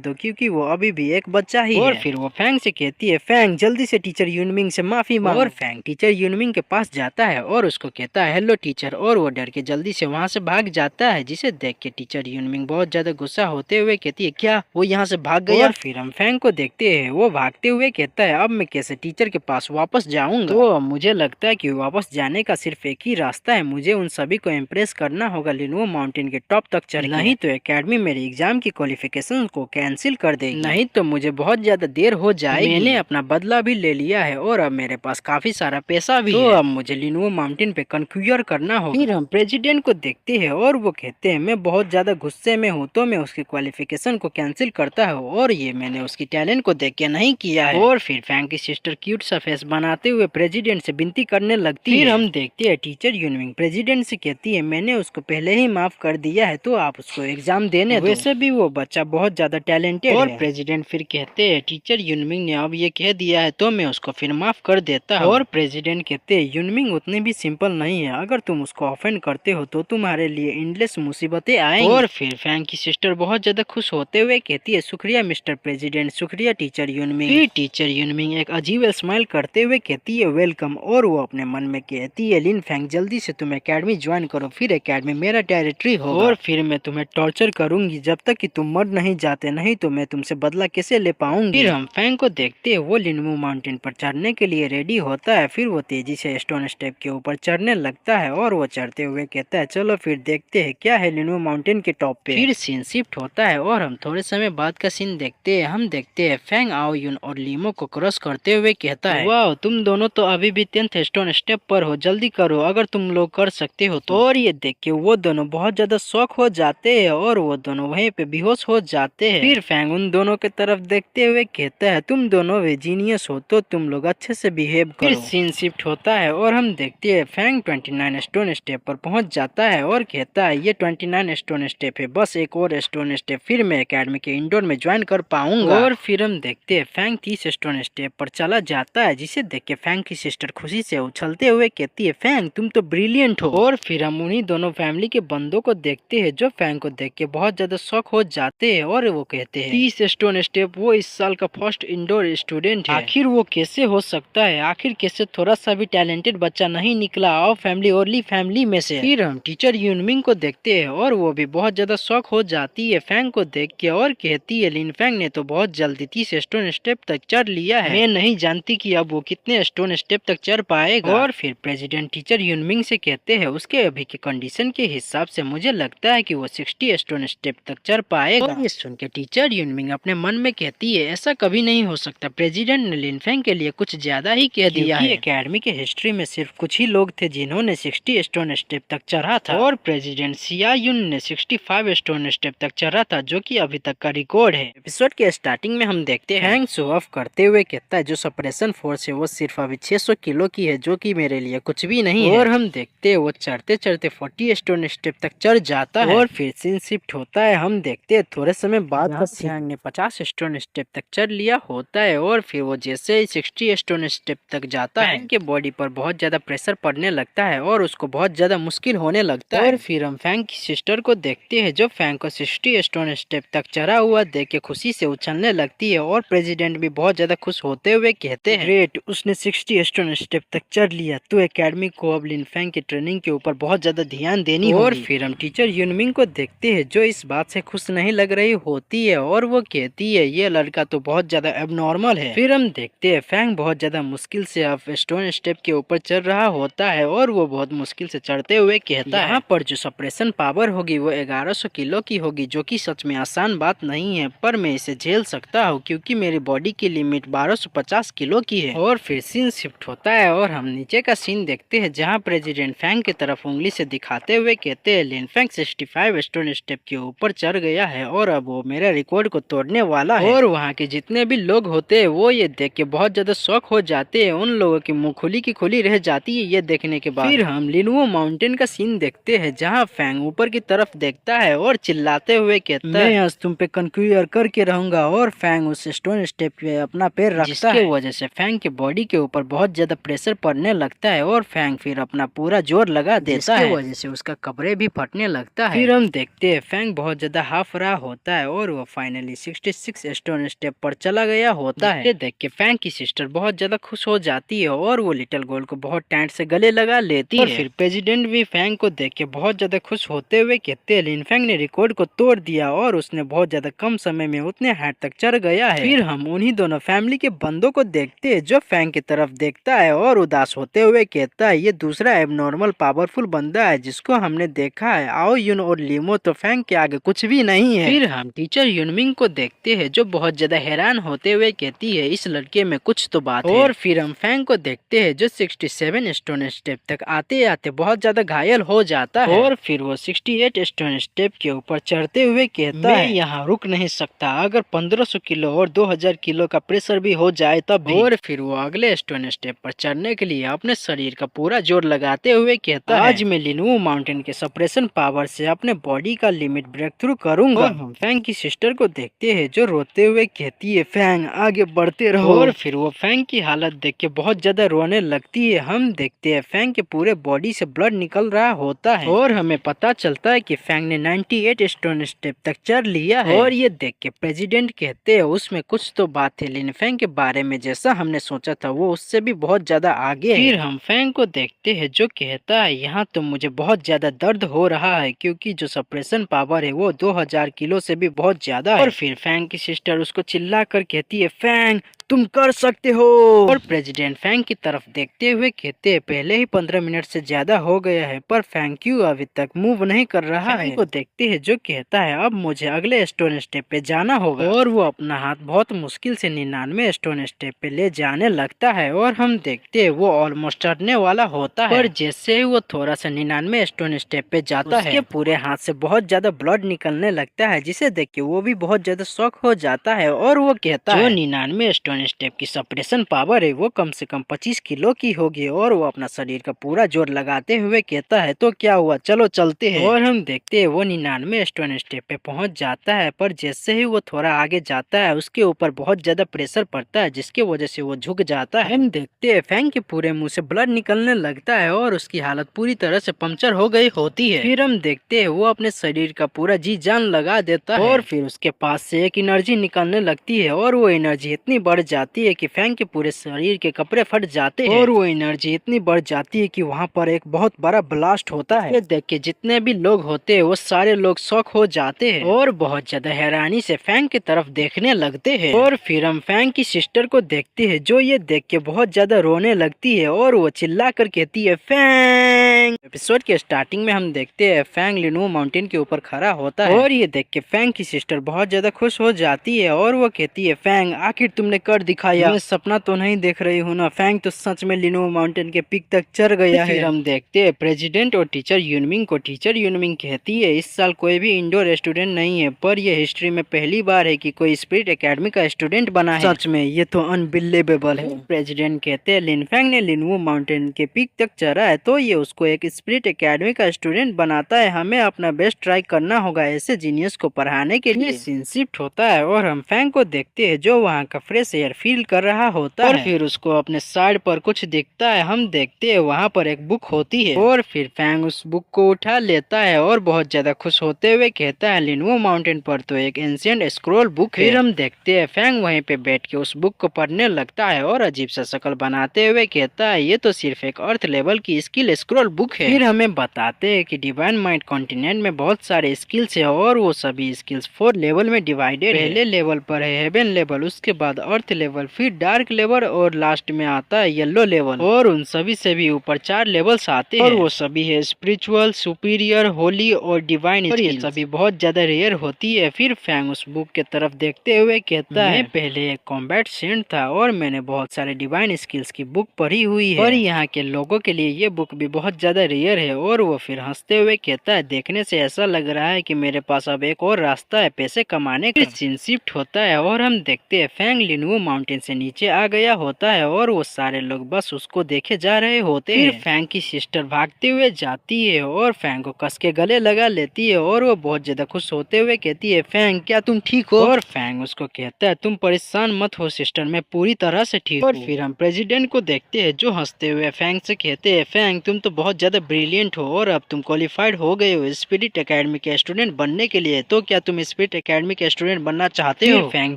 दो क्योंकि वो अभी भी एक बच्चा ही है। और फिर वो फैंग से कहती है, फैंग जल्दी से टीचर यूनमिंग से माफी मांगो। और फैंग टीचर यूनमिंग के पास जाता है और उसको कहता है, हेलो टीचर, और वो डर के जल्दी से वहाँ से भाग जाता है, जिसे देख के टीचर यूनमिंग बहुत ज्यादा गुस्सा होते हुए कहती है, क्या वो यहाँ से भाग गया? और फिर हम फैंग को देखते हैं वो भागते हुए कहता है, अब मैं कैसे टीचर के पास वापस जाऊंगा? तो मुझे लगता है कि वापस जाने का सिर्फ एक ही रास्ता है, मुझे उन सभी को इम्प्रेस करना होगा लिनवू माउंटेन के टॉप तक चढ़, नहीं तो एकेडमी मेरे एग्जाम की क्वालिफिकेशन को कैंसिल कर देगी, नहीं तो मुझे बहुत ज्यादा देर हो जाएगी। मैंने अपना बदला भी ले लिया है और अब मेरे पास काफी सारा पैसा भी है, अब मुझे लिनवू माउंटेन पे कन्क्यूर करना होगा। फिर हम प्रेसिडेंट को देखते हैं और वो कहते हैं, मैं बहुत ज्यादा गुस्से में हूँ, तो मैं उसकी क्वालिफिकेशन को कैंसिल करता हूँ और ये मैंने उसकी टैलेंट को देख के नहीं किया है। और फिर फैंग की सिस्टर क्यूट सा फेस बनाते हुए प्रेसिडेंट से विनती करने लगती है। फिर हम देखते हैं टीचर यूनमिंग प्रेसिडेंट से कहती है, मैंने उसको पहले ही माफ कर दिया है, तो आप उसको एग्जाम देने दो, वैसे भी वो बच्चा बहुत ज्यादा टैलेंटेड है। और प्रेसिडेंट फिर कहते हैं, टीचर यूनमिंग ने अब ये कह दिया है तो मैं उसको फिर माफ कर देता हूँ। और प्रेसिडेंट कहते हैं, यूनमिंग उतनी भी सिंपल नहीं है, अगर तुम उसको ऑफेंड करते हो तो तुम्हारे लिए एंडलेस मुसीबतें आएंगी। और फिर फैंग की सिस्टर बहुत ज्यादा खुश होते हुए कहती है, शुक्रिया मिस्टर प्रेसिडेंट, शुक्रिया टीचर यूनमिंग। फिर टीचर यूनमिंग एक अजीब स्माइल करते हुए कहती है, वेलकम। और वो अपने मन में कहती है, लिन फैंग जल्दी से तुम एकेडमी ज्वाइन करो, फिर एकेडमी मेरा टेरिटरी होगा और फिर मैं तुम्हें टॉर्चर करूंगी जब तक कि तुम मर नहीं जाते, नहीं तो मैं तुमसे बदला कैसे ले पाऊंगी। फिर हम फैंग को देखते हैं वो लिनवू माउंटेन पर चढ़ने के लिए रेडी होता है, फिर वो तेजी से स्टोन स्टेप के ऊपर चढ़ने लगता है और वो चढ़ते हुए कहता है, चलो फिर देखते हैं क्या है लिनवू माउंटेन के टॉप पे। फिर सीन शिफ्ट होता है और हम थोड़े समय बाद का सीन देखते हैं। हम देखते हैं फैंग आओ यून और लीमो को क्रॉस करते हुए कहता है, वाह तुम दोनों तो अभी भी 10th स्टोन स्टेप पर हो, जल्दी करो अगर तुम लोग कर सकते हो तो। और ये देख के वो दोनों बहुत ज्यादा शॉक हो जाते हैं और वो दोनों वहीं पे बेहोश हो जाते हैं। फिर फैंग उन दोनों के तरफ देखते हुए कहता है, तुम दोनों वे जीनियस हो तो तुम लोग अच्छे से बिहेव करो। फिर सीन शिफ्ट होता है और हम देखते हैं फैंग 29 स्टोन स्टेप पर पहुंच जाता है और कहता है, ये 29 स्टोन स्टेप है, बस एक और स्टोन स्टेप फिर मैं एकेडमी के इंडोर में ज्वाइन कर पाऊंगा। और फिर हम देखते हैं फैंग 30 स्टोन स्टेप पर चला जाता है, जिसे देख के फैंग की सिस्टर खुशी से उछलते हुए कहती है, फैंग तुम तो ब्रिलियंट हो। और फिर हम उन्हीं दोनों फैमिली के बंदों को देखते हैं जो फैंग को देख के के बहुत ज्यादा शॉक हो जाते हैं और वो कहते हैं 30 स्टोन स्टेप, वो इस साल का फर्स्ट इंडोर स्टूडेंट है। आखिर वो कैसे हो सकता है, आखिर कैसे थोड़ा सा भी टैलेंटेड बच्चा नहीं निकला और फैमिली ओनली फैमिली में से। फिर हम टीचर यूनमिंग को देखते हैं और वो भी बहुत ज्यादा शॉक हो जाती है फैंग को देख के और कहती है लिन फैंग ने तो बहुत जल्दी 30 स्टोन स्टेप तक चढ़ लिया है, मैं नहीं जानती कि अब वो कितने स्टोन स्टेप तक चढ़ पाएगा। और फिर प्रेसिडेंट टीचर यूनमिंग से कहते हैं उसके अभी के कंडीशन के हिसाब से मुझे लगता है कि वो 60 स्टोन स्टेप तक चढ़ पाएगा। और ये सुन के टीचर यूनमिंग अपने मन में कहती है ऐसा कभी नहीं हो सकता, प्रेसिडेंट ने लिन फैंग के लिए कुछ ज्यादा ही कह दिया है। एकेडमी के हिस्ट्री में सिर्फ कुछ ही लोग थे जिन्होंने 60 स्टोन स्टेप तक चढ़ा था और प्रेसिडेंट सिया युन ने 65 स्टोन स्टेप तक चढ़ा था, जो कि अभी तक का रिकॉर्ड है। एपिसोड के स्टार्टिंग में हम देखते हैं फैंग शो ऑफ करते हुए कहता है जो सप्रेशन फोर्स है वो सिर्फ अभी 600 किलो की है, जो कि मेरे लिए कुछ भी नहीं है। और हम देखते हैं वो चढ़ते चढ़ते 40 स्टोन स्टेप तक चढ़ जाता है और फिर सीन शिफ्ट होता है। हम देखते हैं थोड़े समय बाद फैंग ने 50 स्टोन स्टेप तक चढ़ लिया होता है और फिर वो जैसे ही 60 स्टोन स्टेप तक जाता है फैंग के बॉडी पर बहुत ज्यादा प्रेशर पड़ने लगता है और उसको बहुत ज्यादा मुश्किल होने लगता है। और फिर हम फैंग की सिस्टर को देखते हैं जो फैंग को 60 स्टोन स्टेप तक चढ़ा हुआ देख के खुशी से उछलने लगती है और प्रेसिडेंट भी बहुत ज्यादा खुश होते हुए कहते हैं ग्रेट, उसने 60 स्टोन स्टेप तक चढ़ लिया, तो एकेडमी को अब लिन फैंग की ट्रेनिंग के ऊपर बहुत ज्यादा ध्यान देनी होगी। और फिर हम टीचर यूनमिंग को देखते हैं जो इस बात से खुश नहीं लग रही होती है और वो कहती है ये लड़का तो बहुत ज्यादा एबनॉर्मल है। फिर हम देखते हैं फैंग बहुत ज्यादा मुश्किल से अब स्टोन स्टेप के ऊपर चढ़ रहा होता है और वो बहुत मुश्किल से चढ़ते हुए कहता है यहाँ पर जो सप्रेशन पावर होगी वो 1100 किलो की होगी, जो कि सच में आसान बात नहीं है, पर मैं इसे झेल सकता हूँ क्योंकि मेरी बॉडी की लिमिट 1250 किलो की है। और फिर सीन शिफ्ट होता है और हम नीचे का सीन देखते हैं जहाँ प्रेसिडेंट फैंग की तरफ उंगली से दिखाते हुए कहते हैं लिन फैंग 65 स्टोन स्टेप के ऊपर चढ़ गया है और अब वो मेरे रिकॉर्ड को तोड़ने वाला है। और वहाँ के जितने भी लोग होते हैं वो ये देख के बहुत ज्यादा शॉक हो जाते हैं, उन लोगों की मुंह खुली की खुली रह जाती है ये देखने के बाद। फिर हम लिनुओ माउंटेन का सीन देखते हैं जहाँ फैंग ऊपर की तरफ देखता है और चिल्लाते हुए कहता है मैं आज तुम पे कंक्यूर करके रहूंगा। और फैंग उस स्टोन स्टेप पे अपना पैर रखता है जिसकी वजह से फैंग के बॉडी के ऊपर बहुत ज्यादा प्रेशर पड़ने लगता है और फैंग फिर अपना पूरा जोर लगा देता है, वजह से उसका कपड़े भी फटने लगता है। फिर हम देखते हैं फैंग बहुत ज्यादा हाफ रहा होता है और वो फाइनली 66 स्टोन स्टेप पर चला गया होता है। देख के फैंग की सिस्टर बहुत ज्यादा खुश हो जाती है और वो लिटिल गोल्ड को बहुत टाइट से गले लगा लेती है। फिर प्रेसिडेंट भी फैंग को देख के बहुत ज्यादा खुश होते हुए कहते हैं लिन फैंग ने रिकॉर्ड को तोड़ दिया और उसने बहुत ज्यादा कम समय में उतने हाइट तक चढ़ गया है। फिर हम उन्हीं दोनों फैमिली के बंदों को देखते हैं जो फैंग की तरफ देखता है और उदास होते हुए कहता है ये दूसरा एबनॉर्मल पावरफुल बंदा है जिसको हमने देखा है, आओ यून और लिमो तो फैंग के आगे कुछ भी नहीं है। फिर हम टीचर यूनमिंग को देखते हैं जो बहुत ज्यादा हैरान होते हुए कहती है इस लड़के में कुछ तो बात है। और फिर हम फैंग को देखते हैं जो 67 स्टोन स्टेप तक आते आते बहुत ज्यादा घायल हो जाता है और फिर वो 68 स्टोन स्टेप के ऊपर चढ़ते हुए कहता है मैं यहाँ रुक नहीं सकता, अगर 1500 किलो और 2000 किलो का प्रेशर भी हो जाए तब भी। और फिर वो अगले स्टोन स्टेप पर चढ़ने के लिए अपने शरीर का पूरा जोर लगाते हुए कहता है आज मैं लिनुओ माउंटेन के सप्रेशन पावर से अपने बॉडी का लिमिट ब्रेक थ्रू करूंगा। हम फैंग की सिस्टर को देखते हैं जो रोते हुए कहती है फैंग आगे बढ़ते रहो। और फिर वो फैंग की हालत देख के बहुत ज्यादा रोने लगती है। हम देखते हैं फैंग के पूरे बॉडी से ब्लड निकल रहा होता है और हमें पता चलता है कि फैंग ने 98 स्टोन स्टेप तक चढ़ लिया है। और ये देख के प्रेसिडेंट कहते हैं उसमें कुछ तो बात है, लिन फैंग के बारे में जैसा हमने सोचा था वो उससे भी बहुत ज्यादा आगे है। फिर हम फैंग को देखते हैं जो कहता है यहाँ तो मुझे बहुत ज्यादा दर्द हो रहा है क्योंकि जो सप्रेशन पावर है वो 2000 किलो से भी बहुत ज्यादा है। और फिर फैंग की सिस्टर उसको चिल्ला कर कहती है फैंग तुम कर सकते हो। और प्रेसिडेंट फैंग की तरफ देखते हुए कहते हैं पहले ही 15 मिनट से ज्यादा हो गया है पर फैंग क्यों अभी तक मूव नहीं कर रहा है। को देखते हैं जो कहता है अब मुझे अगले स्टोन स्टेप पे जाना होगा और वो अपना हाथ बहुत मुश्किल से 99 स्टोन स्टेप पे ले जाने लगता है और हम देखते हैं वो ऑलमोस्ट चढ़ने वाला होता है। पर जैसे ही वो थोड़ा सा 99 स्टोन स्टेप पे जाता है पूरे हाथ से बहुत ज्यादा ब्लड निकलने लगता है जिसे देख के वो भी बहुत ज्यादा शॉक हो जाता है और वो कहता है जो 99 स्टोन स्टोन स्टेप की सप्रेशन पावर है वो कम से कम 25 किलो की होगी और वो अपना शरीर का पूरा जोर लगाते हुए कहता है तो क्या हुआ चलो चलते हैं। और हम देखते हैं वो 99 स्टोन स्टेप पे पहुंच जाता है, पर जैसे ही वो थोड़ा आगे जाता है उसके ऊपर बहुत ज्यादा प्रेशर पड़ता है जिसकी वजह से वो झुक जाता है। हम देखते हैं फैंग के पूरे मुंह से ब्लड निकलने लगता है और उसकी हालत पूरी तरह से पंक्चर हो गई होती है। फिर हम देखते हैं वो अपने शरीर का पूरा जी जान लगा देता है और फिर उसके पास से एक एनर्जी निकलने लगती है और वो एनर्जी इतनी बढ़ जाती है कि फैंग के पूरे शरीर के कपड़े फट जाते हैं और वो एनर्जी इतनी बढ़ जाती है कि वहाँ पर एक बहुत बड़ा ब्लास्ट होता है। ये देख के जितने भी लोग होते हैं वो सारे लोग शॉक हो जाते हैं और बहुत ज्यादा हैरानी से फैंग की तरफ देखने लगते हैं। और फिर हम फैंग की सिस्टर को देखते हैं जो ये देख के बहुत ज्यादा रोने लगती है और वो चिल्ला कर कहती है फैंग। एपिसोड के स्टार्टिंग में हम देखते हैं फैंग लिनवू माउंटेन के ऊपर खड़ा होता है और ये देख के फैंग की सिस्टर बहुत ज्यादा खुश हो जाती है और वो कहती है फैंग आखिर तुमने कर दिखाया, मैं सपना तो नहीं देख रही हूँ ना। फैंग तो सच में लिनवू माउंटेन के पीक तक चढ़ गया है। फिर हम देखते हैं प्रेसिडेंट और टीचर यूनमिंग को। टीचर यूनमिंग कहती है इस साल कोई भी इंडोर स्टूडेंट नहीं है, पर यह हिस्ट्री में पहली बार है कि कोई स्पिरिट एकेडमी का स्टूडेंट बना है। सच में ये तो अनबिलीवेबल है। प्रेसिडेंट कहते हैं लिनफैंग ने लिनवू माउंटेन के पीक तक चढ़ा है तो ये उसको एक स्पिरिट एकेडमी का स्टूडेंट बनाता है, हमें अपना बेस्ट ट्राई करना होगा ऐसे जीनियस को पढ़ाने के लिए। सीन शिफ्ट होता है और हम फैंग को देखते हैं जो वहाँ का फ्रेश एयर फील कर रहा होता है और फिर उसको अपने साइड पर कुछ दिखता है। हम देखते हैं वहाँ पर एक बुक होती है और फिर फैंग उस बुक को उठा लेता है और बहुत ज्यादा खुश होते हुए कहता है लिनवू माउंटेन पर तो एक एंशिएंट स्क्रॉल बुक है। फिर हम देखते हैं फैंग वहीं पे बैठ के उस बुक को पढ़ने लगता है और अजीब सा शक्ल बनाते हुए कहता है ये तो सिर्फ एक अर्थ लेवल की स्किल स्क्रॉल बुक है। फिर हमें बताते हैं कि डिवाइन माइंड कॉन्टिनेंट में बहुत सारे स्किल्स है और वो सभी स्किल्स 4 लेवल में डिवाइडेड है। पहले लेवल पर है हेवन लेवल, उसके बाद अर्थ लेवल, फिर डार्क लेवल और लास्ट में आता है येलो लेवल और उन सभी से भी ऊपर 4 लेवल्स आते हैं और वो सभी है स्पिरिचुअल, सुपीरियर, होली और डिवाइन। और ये सभी बहुत ज्यादा रेयर होती है। फिर फैंग उस बुक के तरफ देखते हुए कहता है पहले एक कॉम्बैट सेंट था और मैंने बहुत सारे डिवाइन स्किल्स की बुक पढ़ी हुई है और यहाँ के लोगों के लिए ये बुक भी बहुत ज्यादा रेयर है। और वो फिर हंसते हुए कहता है देखने से ऐसा लग रहा है कि मेरे पास अब एक और रास्ता है पैसे कमाने का। सीन शिफ्ट होता है और हम देखते हैं फैंग लिनवू माउंटेन से नीचे आ गया होता है और वो सारे लोग बस उसको देखे जा रहे होते हैं। फिर फैंग की सिस्टर भागते हुए जाती है और फैंग को कस के गले लगा लेती है और वो बहुत ज्यादा खुश होते हुए कहती है फैंग क्या तुम ठीक हो? और फैंग उसको कहता है तुम परेशान मत हो सिस्टर, मैं पूरी तरह से ठीक हूँ। और फिर हम प्रेसिडेंट को देखते हैं जो हंसते हुए फैंग से कहते हैं फैंग तुम तो बहुत ज्यादा ब्रिलियंट हो और अब तुम क्वालिफाइड हो गए हो स्पिरिट एकेडमी के स्टूडेंट बनने के लिए, तो क्या तुम स्पिरिट एकेडमी के स्टूडेंट बनना चाहते हो? फैंग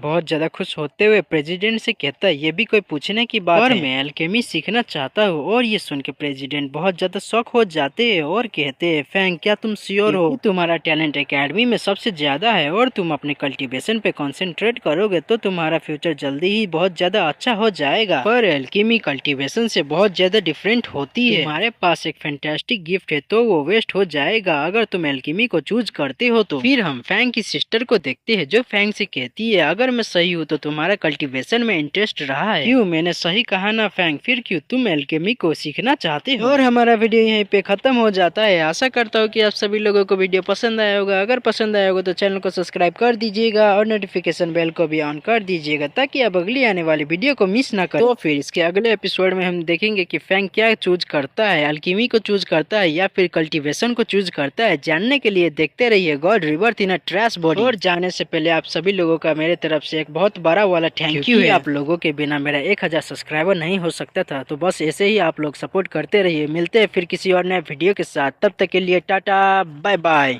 बहुत ज्यादा खुश होते हुए प्रेसिडेंट से कहता है ये भी कोई पूछने की बात है, और मैं एल्केमी सीखना चाहता हूँ। और ये सुन के प्रेसिडेंट बहुत ज्यादा शॉक हो जाते हैं और कहते हैं फैंग क्या तुम श्योर हो? तुम्हारा टैलेंट एकेडमी में सबसे ज्यादा है और तुम अपने कल्टीवेशन पे कंसंट्रेट करोगे तो तुम्हारा फ्यूचर जल्दी ही बहुत ज्यादा अच्छा हो जाएगा। पर एल्केमी कल्टीवेशन से बहुत ज्यादा डिफरेंट होती है। तुम्हारे पास एक फैंटास्टिक गिफ्ट है तो वो वेस्ट हो जाएगा अगर तुम एल्केमी को चूज करते हो तो। फिर हम फैंग की सिस्टर को देखते हैं जो फैंग से कहती है अगर मैं सही हूँ तो तुम्हारा कल्टीवेशन में इंटरेस्ट रहा है। क्यों, मैंने सही कहा ना फैंग? फिर क्यों तुम एल्केमी को सीखना चाहते हो? और हमारा वीडियो यहीं पे खत्म हो जाता है। आशा करता हूँ कि आप सभी लोगों को वीडियो पसंद आया होगा। अगर पसंद आया होगा तो चैनल को सब्सक्राइब कर दीजिएगा और नोटिफिकेशन बेल को भी ऑन कर दीजिएगा ताकि आप अगली आने वाली वीडियो को मिस ना करें। तो फिर इसके अगले एपिसोड में हम देखेंगे कि फैंग क्या चूज करता है, एल्केमी को चूज करता है या फिर कल्टीवेशन को चूज करता है। जानने के लिए देखते रहिए गॉड रिबर्थ इन अ ट्रैश बॉडी। और जाने से पहले आप सभी लोगों का मेरे तरफ से एक बहुत बड़ा वाला थैंक यू है। आप लोगों के बिना मेरा 1000 सब्सक्राइबर नहीं हो सकता था, तो बस ऐसे ही आप लोग सपोर्ट करते रहिए। मिलते हैं फिर किसी और नए वीडियो के साथ, तब तक के लिए टाटा बाय बाय।